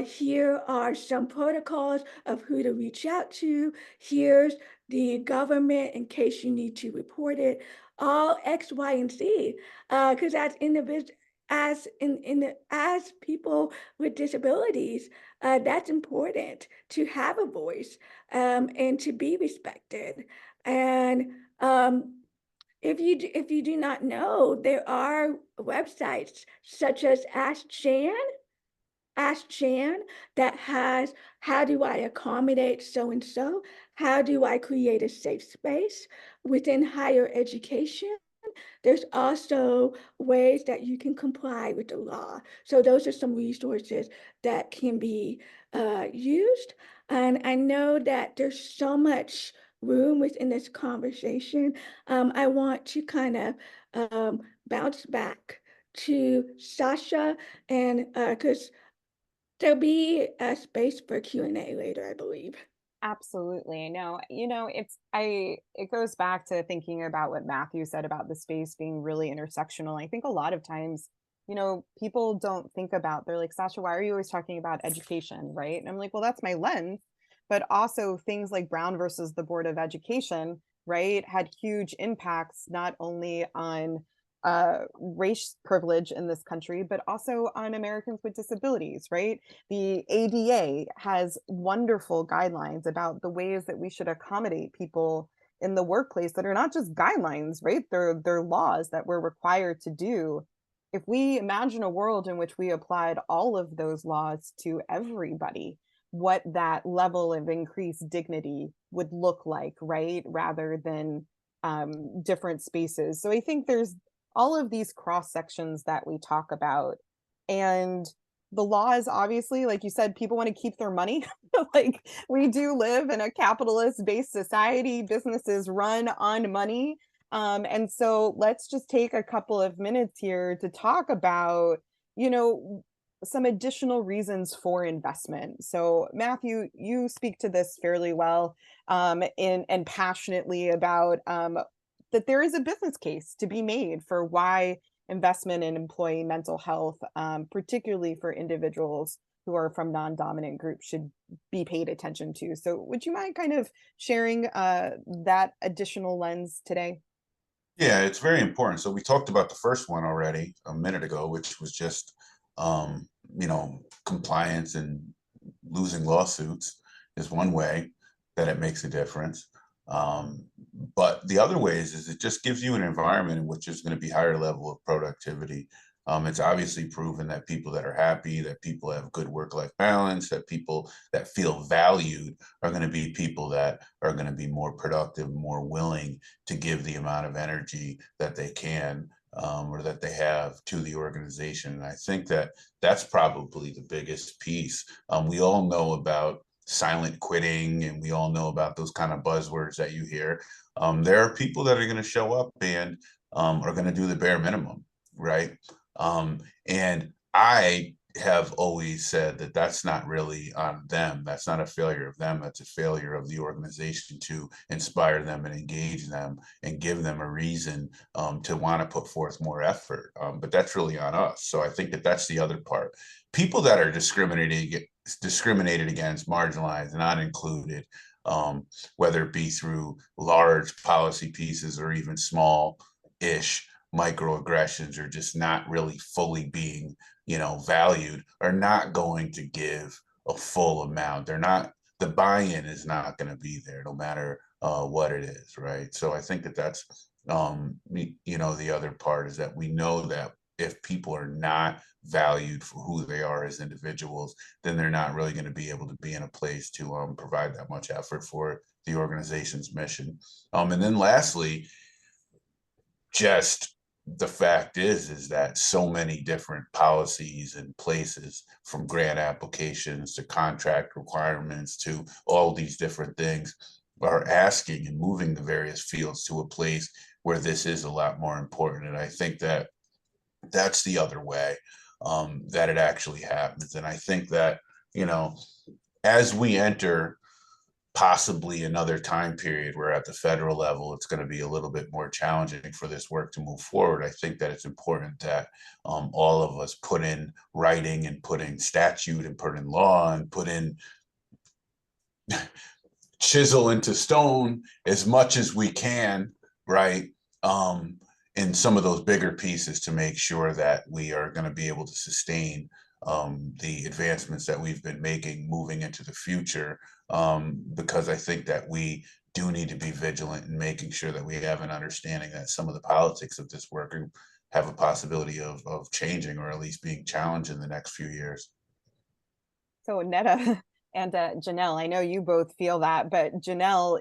here are some protocols of who to reach out to. Here's the government in case you need to report it. All X, Y, and Z. Because as individuals, as people with disabilities, that's important to have a voice and to be respected. And if you do not know, there are websites such as Ask Jan, that has, how do I accommodate so-and-so? How do I create a safe space within higher education? There's also ways that you can comply with the law. So those are some resources that can be used. And I know that there's so much room within this conversation. I want to kind of bounce back to Sasha, and because there'll be a space for Q&A later, I believe. Absolutely. No, it goes back to thinking about what Matthew said about the space being really intersectional. I think a lot of times, people don't think about, they're like, Sasha, why are you always talking about education? Right. And I'm like, well, that's my lens. But also things like Brown versus the Board of Education, right, had huge impacts not only on race privilege in this country, but also on Americans with disabilities, right? The ADA has wonderful guidelines about the ways that we should accommodate people in the workplace that are not just guidelines, right? They're laws that we're required to do. If we imagine a world in which we applied all of those laws to everybody, what that level of increased dignity would look like, right? Rather than different spaces. So I think there's all of these cross sections that we talk about. And the law is obviously, like you said, people want to keep their money. Like, we do live in a capitalist based society, businesses run on money. And so let's just take a couple of minutes here to talk about, some additional reasons for investment. So Matthew, you speak to this fairly well, and passionately about that there is a business case to be made for why investment in employee mental health, particularly for individuals who are from non-dominant groups, should be paid attention to. So would you mind kind of sharing that additional lens today? Yeah, it's very important. So we talked about the first one already a minute ago, which was just, compliance and losing lawsuits is one way that it makes a difference. But the other ways is it just gives you an environment in which there's going to be higher level of productivity. It's obviously proven that people that are happy, that people have good work-life balance, that people that feel valued are going to be people that are going to be more productive, more willing to give the amount of energy that they can, or that they have to the organization. And I think that that's probably the biggest piece. We all know about silent quitting, and we all know about those kind of buzzwords that you hear. There are people that are going to show up and are going to do the bare minimum, right? And I have always said that that's not really on them. That's not a failure of them. That's a failure of the organization to inspire them and engage them and give them a reason to want to put forth more effort. But that's really on us. So I think that that's the other part. People that are discriminated against, marginalized, not included, whether it be through large policy pieces or even small-ish microaggressions, or just not really fully being valued, are not going to give a full amount. They're not, the buy-in is not going to be there no matter what it is, right? So I think that that's the other part is that we know that if people are not valued for who they are as individuals, then they're not really going to be able to be in a place to provide that much effort for the organization's mission. And then lastly, just the fact is that so many different policies and places, from grant applications to contract requirements to all these different things, are asking and moving the various fields to a place where this is a lot more important. And I think that that's the other way that it actually happens. And I think that, as we enter possibly another time period where at the federal level it's going to be a little bit more challenging for this work to move forward, I think that it's important that all of us put in writing and put in statute and put in law and put in chisel into stone as much as we can, right? In some of those bigger pieces to make sure that we are going to be able to sustain the advancements that we've been making moving into the future, because I think that we do need to be vigilant in making sure that we have an understanding that some of the politics of this work have a possibility of changing, or at least being challenged in the next few years. So Netta and Janelle, I know you both feel that, but Janelle,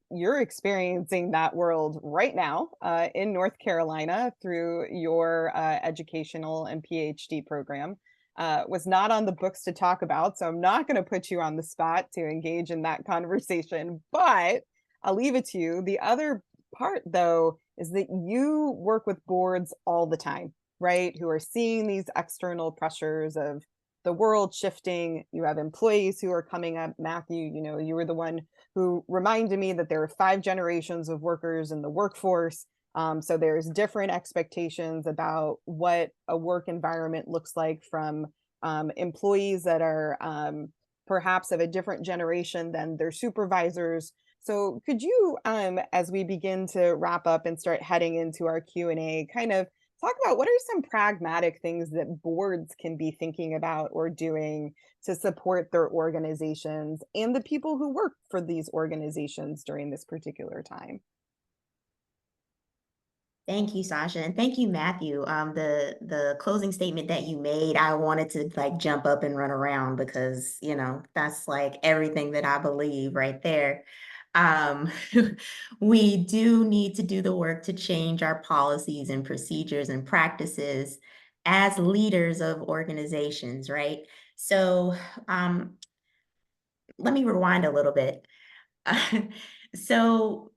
you're experiencing that world right now in North Carolina through your educational and PhD program. Was not on the books to talk about, so I'm not going to put you on the spot to engage in that conversation, but I'll leave it to you. The other part, though, is that you work with boards all the time, right? Who are seeing these external pressures of the world shifting. You have employees who are coming up. Matthew, you were the one who reminded me that there are 5 generations of workers in the workforce. So there's different expectations about what a work environment looks like from employees that are perhaps of a different generation than their supervisors. So could you, as we begin to wrap up and start heading into our Q&A, kind of talk about what are some pragmatic things that boards can be thinking about or doing to support their organizations and the people who work for these organizations during this particular time? Thank you, Sasha, and thank you, Matthew. The closing statement that you made, I wanted to like jump up and run around because that's like everything that I believe right there. Um, we do need to do the work to change our policies and procedures and practices as leaders of organizations, right? So let me rewind a little bit. So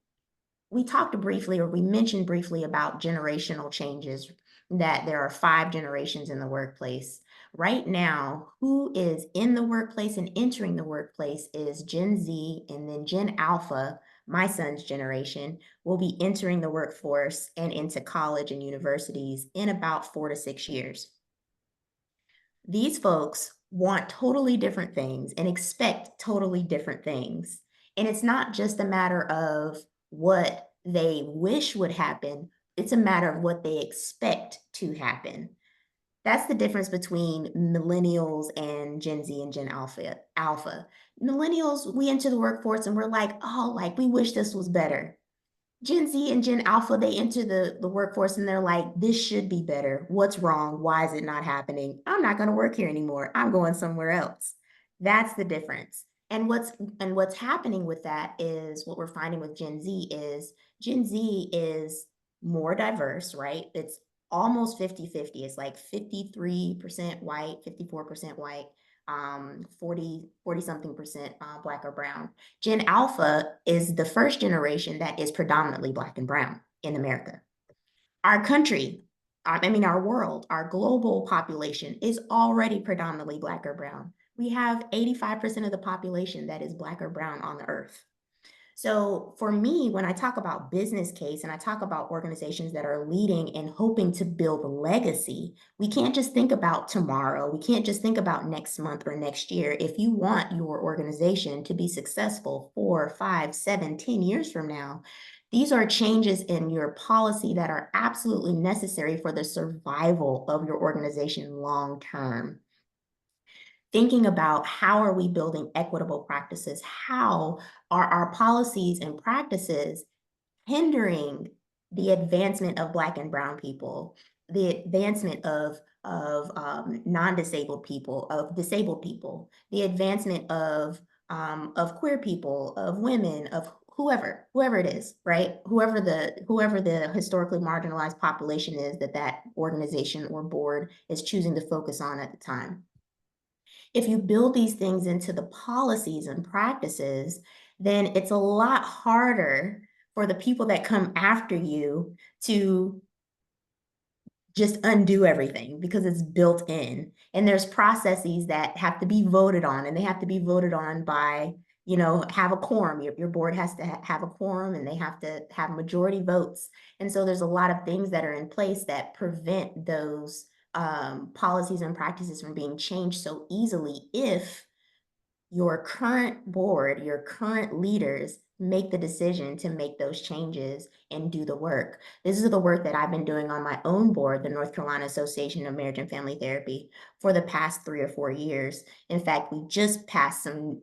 we talked briefly, or we mentioned briefly, about generational changes, that there are 5 generations in the workplace. Right now, who is in the workplace and entering the workplace is Gen Z, and then Gen Alpha, my son's generation, will be entering the workforce and into college and universities in about 4 to 6 years. These folks want totally different things and expect totally different things. And it's not just a matter of what they wish would happen, it's a matter of what they expect to happen. That's the difference between millennials and Gen Z and Gen Alpha. Millennials, we enter the workforce and we're like, oh, like we wish this was better. Gen Z and Gen Alpha, they enter the workforce and they're like, this should be better. What's wrong? Why is it not happening? I'm not going to work here anymore. I'm going somewhere else. That's the difference. And what's happening with that is what we're finding with Gen Z is more diverse, right? It's almost 50-50. It's like 53% white, 54% white, 40 something percent Black or brown. Gen Alpha is the first generation that is predominantly Black and brown in America. Our country, I mean, our world, our global population is already predominantly Black or brown. We have 85% of the population that is Black or brown on the earth. So for me, when I talk about business case and I talk about organizations that are leading and hoping to build legacy, we can't just think about tomorrow. We can't just think about next month or next year. If you want your organization to be successful 4, 5, 7, 10 years from now, these are changes in your policy that are absolutely necessary for the survival of your organization long term. Thinking about how are we building equitable practices? How are our policies and practices hindering the advancement of Black and brown people, the advancement of non-disabled people, of disabled people, the advancement of queer people, of women, of whoever it is, right? Whoever the historically marginalized population is that organization or board is choosing to focus on at the time. If you build these things into the policies and practices, then it's a lot harder for the people that come after you to just undo everything because it's built in. And there's processes that have to be voted on, and they have to be voted on by, have a quorum. Your board has to have a quorum, and they have to have majority votes. And so there's a lot of things that are in place that prevent those policies and practices from being changed so easily if your current board, your current leaders make the decision to make those changes and do the work. This is the work that I've been doing on my own board, the North Carolina Association of Marriage and Family Therapy, for the past 3 or 4 years. In fact, we just passed some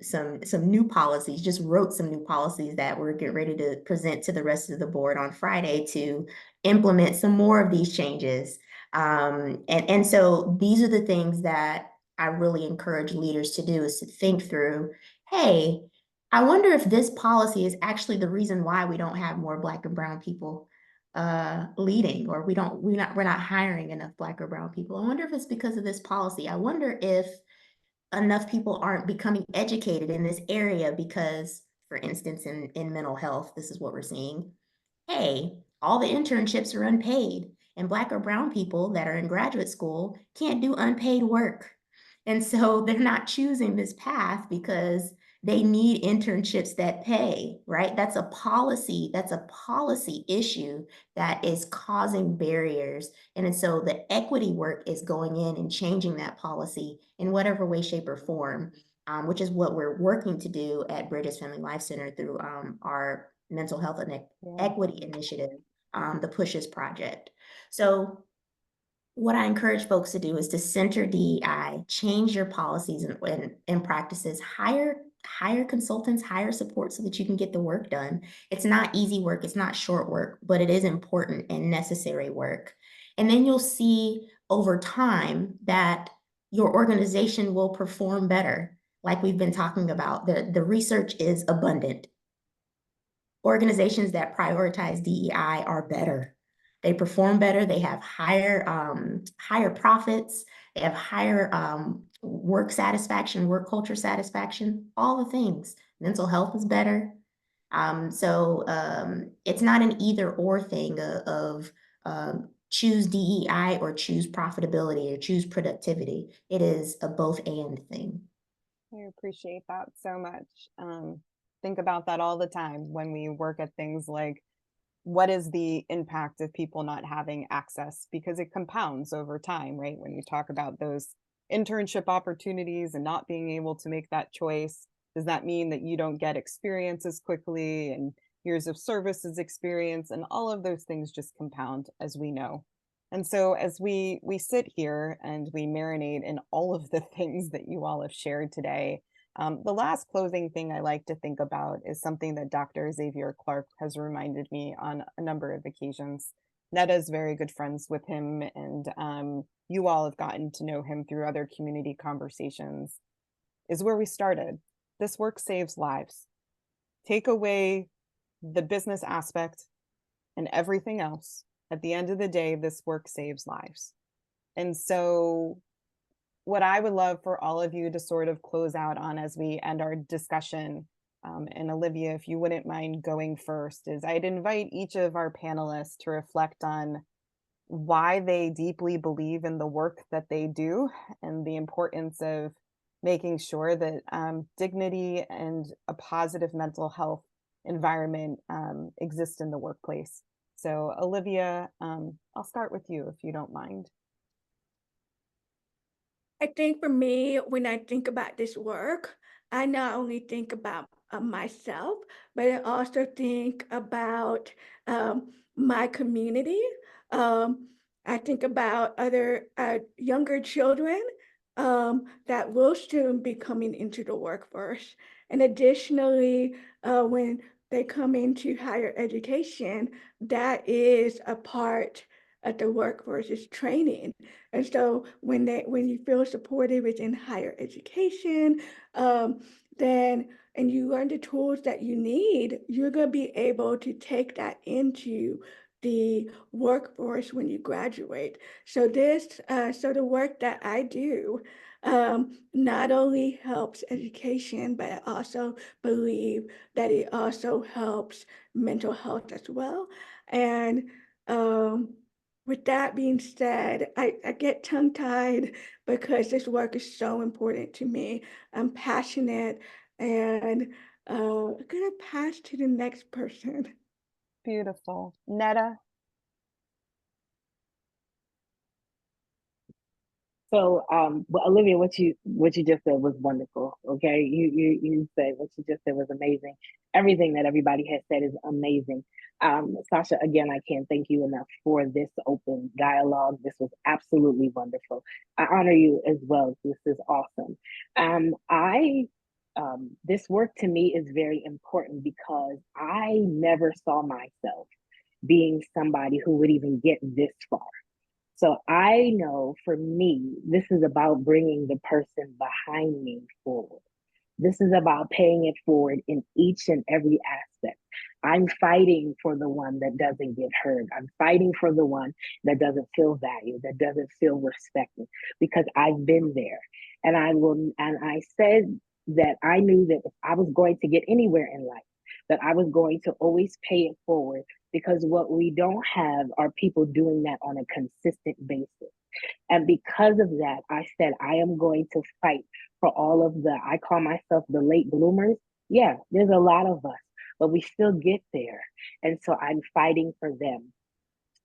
new policies, just wrote some new policies that we're getting ready to present to the rest of the board on Friday to implement some more of these changes. And so these are the things that I really encourage leaders to do, is to think through, hey, I wonder if this policy is actually the reason why we don't have more Black and brown people leading, or we're not hiring enough Black or brown people. I wonder if it's because of this policy. I wonder if enough people aren't becoming educated in this area because, for instance, in mental health, this is what we're seeing. Hey, all the internships are unpaid, and Black or brown people that are in graduate school can't do unpaid work. And so they're not choosing this path because they need internships that pay, right? That's a policy issue that is causing barriers. And so the equity work is going in and changing that policy in whatever way, shape, or form, which is what we're working to do at Bridges Family Life Center through our mental health and equity initiative, the PUSHES project. So what I encourage folks to do is to center DEI, change your policies and practices, hire consultants, hire support so that you can get the work done. It's not easy work, it's not short work, but it is important and necessary work. And then you'll see over time that your organization will perform better. Like we've been talking about, the research is abundant. Organizations that prioritize DEI are better. They perform better. They have higher profits. They have higher work satisfaction, work culture satisfaction, all the things. Mental health is better. So it's not an either or thing of choose DEI or choose profitability or choose productivity. It is a both and thing. I appreciate that so much. Think about that all the time when we work at things like, what is the impact of people not having access? Because it compounds over time, right? When you talk about those internship opportunities and not being able to make that choice, does that mean that you don't get experience as quickly and years of services experience? And all of those things just compound, as we know. And so as we sit here and we marinate in all of the things that you all have shared today, the last closing thing I like to think about is something that Dr. Xavier Clark has reminded me on a number of occasions. Netta's very good friends with him, and you all have gotten to know him through other community conversations, is where we started. This work saves lives. Take away the business aspect and everything else. At the end of the day, this work saves lives. And so what I would love for all of you to sort of close out on as we end our discussion, and Olivia, if you wouldn't mind going first, is I'd invite each of our panelists to reflect on why they deeply believe in the work that they do and the importance of making sure that dignity and a positive mental health environment exist in the workplace. So, Olivia, I'll start with you if you don't mind. I think for me, when I think about this work, I not only think about myself, but I also think about my community. Um, I think about other younger children that will soon be coming into the workforce. And additionally, when they come into higher education, that is a part of the workforce is training. And so when you feel supported within higher education, then and you learn the tools that you need, you're going to be able to take that into the workforce when you graduate. So the work that I do not only helps education, but I also believe that it also helps mental health as well. And with that being said, I get tongue-tied because this work is so important to me. I'm passionate, and I'm gonna pass to the next person. Beautiful. Netta? So, well, Olivia, what you just said was wonderful. Okay, you said what you just said was amazing. Everything that everybody has said is amazing. Sasha, again, I can't thank you enough for this open dialogue. This was absolutely wonderful. I honor you as well. This is awesome. I this work to me is very important because I never saw myself being somebody who would even get this far. So I know for me, this is about bringing the person behind me forward. This is about paying it forward in each and every aspect. I'm fighting for the one that doesn't get heard. I'm fighting for the one that doesn't feel valued, that doesn't feel respected, because I've been there. And I said that I knew that if I was going to get anywhere in life, that I was going to always pay it forward, because what we don't have are people doing that on a consistent basis. And because of that, I said, I am going to fight for all of I call myself the late bloomers. Yeah, there's a lot of us, but we still get there. And so I'm fighting for them.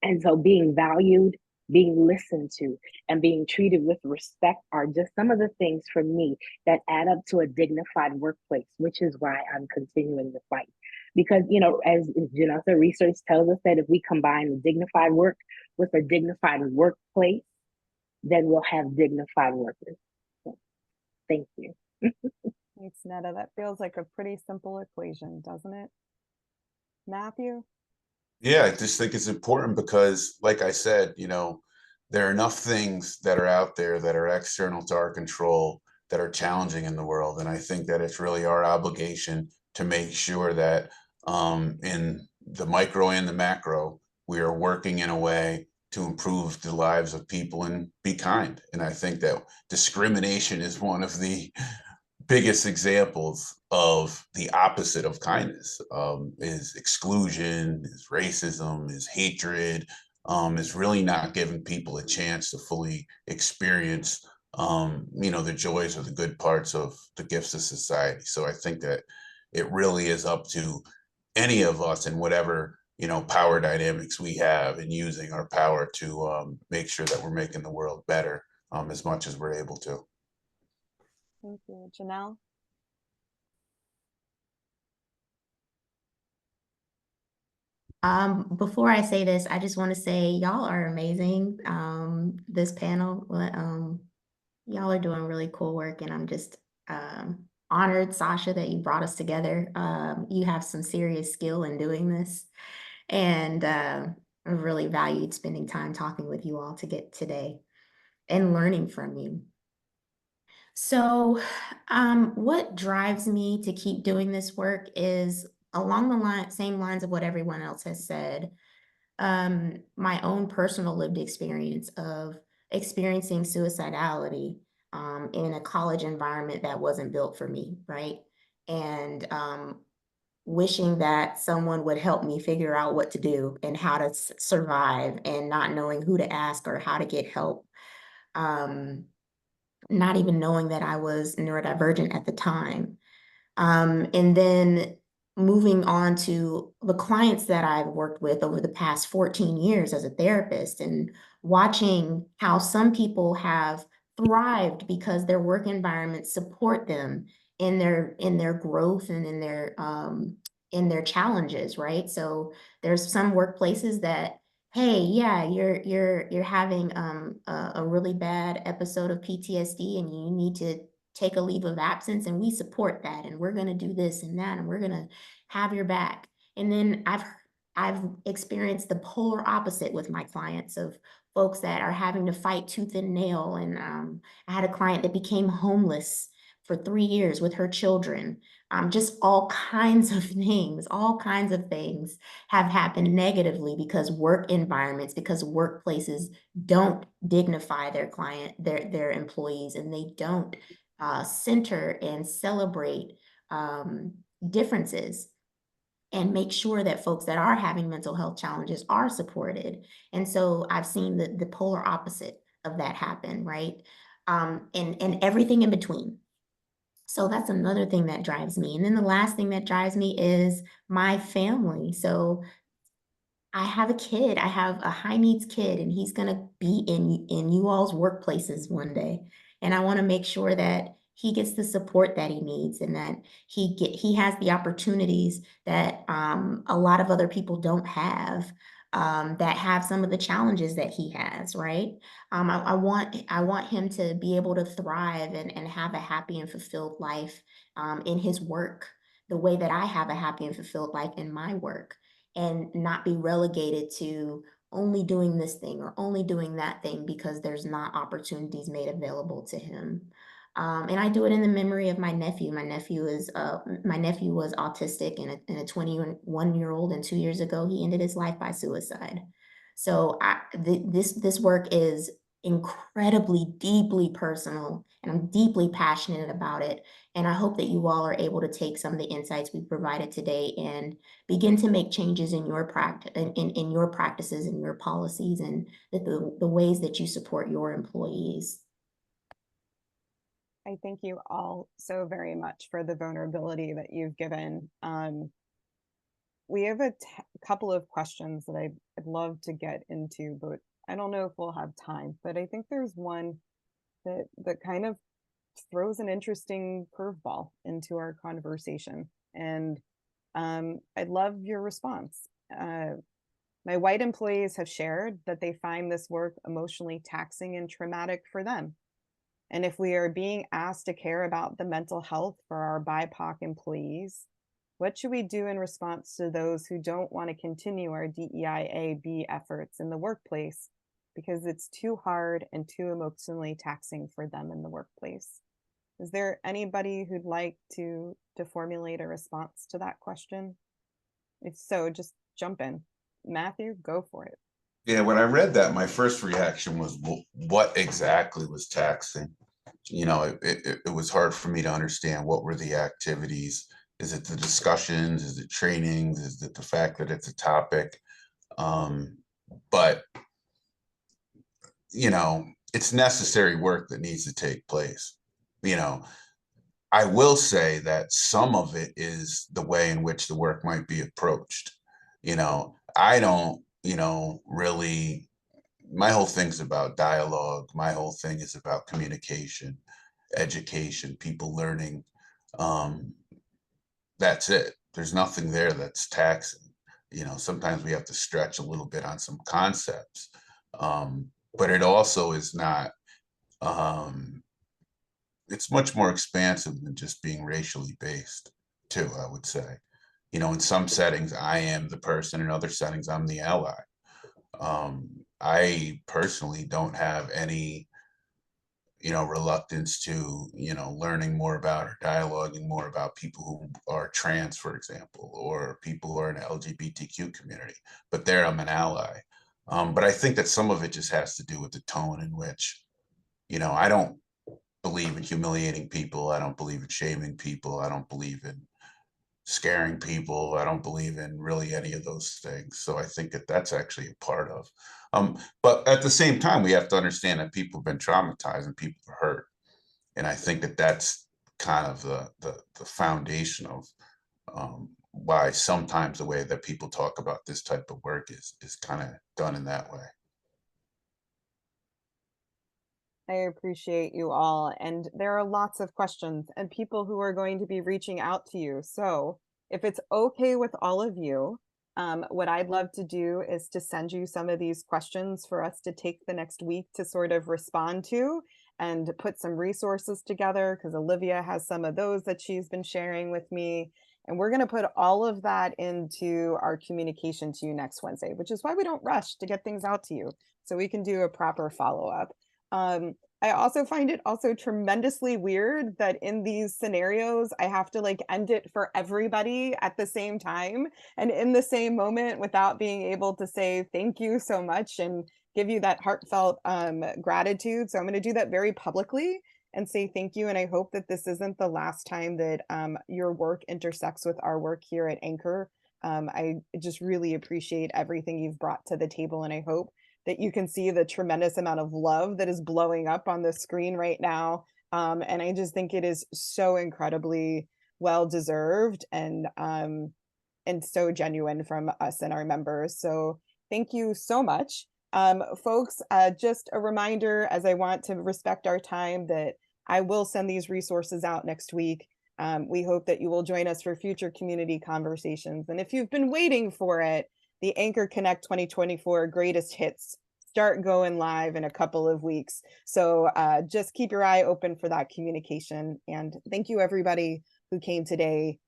And so being valued, being listened to, and being treated with respect are just some of the things for me that add up to a dignified workplace, which is why I'm continuing the fight. Because, you know, as Janessa research tells us, that if we combine dignified work with a dignified workplace, then we'll have dignified workers. So, thank you. Thanks, Netta. That feels like a pretty simple equation, doesn't it? Matthew? Yeah, I just think it's important because, like I said, there are enough things that are out there that are external to our control that are challenging in the world. And I think that it's really our obligation to make sure that in the micro and the macro, we are working in a way to improve the lives of people and be kind. And I think that discrimination is one of the biggest examples of the opposite of kindness, is exclusion, is racism, is hatred, is really not giving people a chance to fully experience the joys or the good parts of the gifts of society. So I think that it really is up to any of us in whatever power dynamics we have, and using our power to make sure that we're making the world better as much as we're able to. Thank you. Janelle? Before I say this, I just want to say y'all are amazing. This panel, y'all are doing really cool work, and I'm just honored, Sasha, that you brought us together. You have some serious skill in doing this, and I really valued spending time talking with you all to get today and learning from you. So, what drives me to keep doing this work is along the same lines of what everyone else has said. My own personal lived experience of experiencing suicidality in a college environment that wasn't built for me, right? And wishing that someone would help me figure out what to do and how to survive, and not knowing who to ask or how to get help. Not even knowing that I was neurodivergent at the time. And then moving on to the clients that I've worked with over the past 14 years as a therapist, and watching how some people have thrived because their work environments support them in their growth and in their challenges, right? So there's some workplaces that, hey, yeah, you're having a really bad episode of PTSD and you need to take a leave of absence, and we support that, and we're going to do this and that, and we're going to have your back. And then I've experienced the polar opposite with my clients, of folks that are having to fight tooth and nail. And I had a client that became homeless for 3 years with her children. Just all kinds of things, have happened negatively because work environments, because workplaces don't dignify their employees, and they don't center and celebrate differences, and make sure that folks that are having mental health challenges are supported. And so I've seen the polar opposite of that happen, right? And everything in between. So that's another thing that drives me. And then the last thing that drives me is my family. So I have a kid. I have a high needs kid, and he's going to be in you all's workplaces one day. And I want to make sure that he gets the support that he needs, and that he has the opportunities that a lot of other people don't have, that have some of the challenges that he has, right? I want him to be able to thrive and have a happy and fulfilled life in his work, the way that I have a happy and fulfilled life in my work, and not be relegated to only doing this thing or only doing that thing because there's not opportunities made available to him. And I do it in the memory of my nephew. My nephew was autistic, and a 21-year-old, and 2 years ago he ended his life by suicide. So this work is incredibly deeply personal, and I'm deeply passionate about it. And I hope that you all are able to take some of the insights we provided today and begin to make changes in your in your practices and your policies, and the ways that you support your employees. I thank you all so very much for the vulnerability that you've given. We have a couple of questions that I'd love to get into, but I don't know if we'll have time. But I think there's one that kind of throws an interesting curveball into our conversation, and I'd love your response. My white employees have shared that they find this work emotionally taxing and traumatic for them. And if we are being asked to care about the mental health for our BIPOC employees, what should we do in response to those who don't want to continue our DEIA-B efforts in the workplace because it's too hard and too emotionally taxing for them in the workplace? Is there anybody who'd like to formulate a response to that question? If so, just jump in. Matthew, go for it. Yeah, when I read that, my first reaction was, well, what exactly was taxing? It was hard for me to understand what were the activities. Is it the discussions? Is it trainings? Is it the fact that it's a topic? But, it's necessary work that needs to take place. I will say that some of it is the way in which the work might be approached. I don't, really, my whole thing's about dialogue. My whole thing is about communication, education, people learning. That's it. There's nothing there that's taxing. Sometimes we have to stretch a little bit on some concepts. But it also is not, it's much more expansive than just being racially based, too, I would say. In some settings, I am the person. In other settings, I'm the ally. I personally don't have any, reluctance to, learning more about or dialoguing more about people who are trans, for example, or people who are in the LGBTQ community. But there, I'm an ally. But I think that some of it just has to do with the tone in which, I don't believe in humiliating people. I don't believe in shaming people. I don't believe in scaring people. I don't believe in really any of those things. So I think that that's actually a part of. But at the same time, we have to understand that people have been traumatized and people are hurt. And I think that that's kind of the foundation of why sometimes the way that people talk about this type of work is kind of done in that way. I appreciate you all. And there are lots of questions and people who are going to be reaching out to you. So if it's okay with all of you, what I'd love to do is to send you some of these questions for us to take the next week to sort of respond to and put some resources together, because Olivia has some of those that she's been sharing with me. And we're going to put all of that into our communication to you next Wednesday, which is why we don't rush to get things out to you, so we can do a proper follow-up. I also find it also tremendously weird that in these scenarios, I have to like end it for everybody at the same time and in the same moment without being able to say thank you so much and give you that heartfelt gratitude. So I'm going to do that very publicly and say thank you. And I hope that this isn't the last time that your work intersects with our work here at ANCOR. I just really appreciate everything you've brought to the table, and I hope that you can see the tremendous amount of love that is blowing up on the screen right now. And I just think it is so incredibly well deserved and so genuine from us and our members. So thank you so much. Folks, just a reminder, as I want to respect our time, that I will send these resources out next week. We hope that you will join us for future community conversations. And if you've been waiting for it, the ANCOR Connect 2024 Greatest Hits start going live in a couple of weeks. So just keep your eye open for that communication. And thank you, everybody who came today,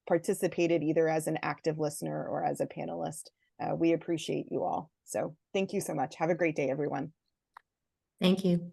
participated either as an active listener or as a panelist. We appreciate you all. So thank you so much. Have a great day, everyone. Thank you.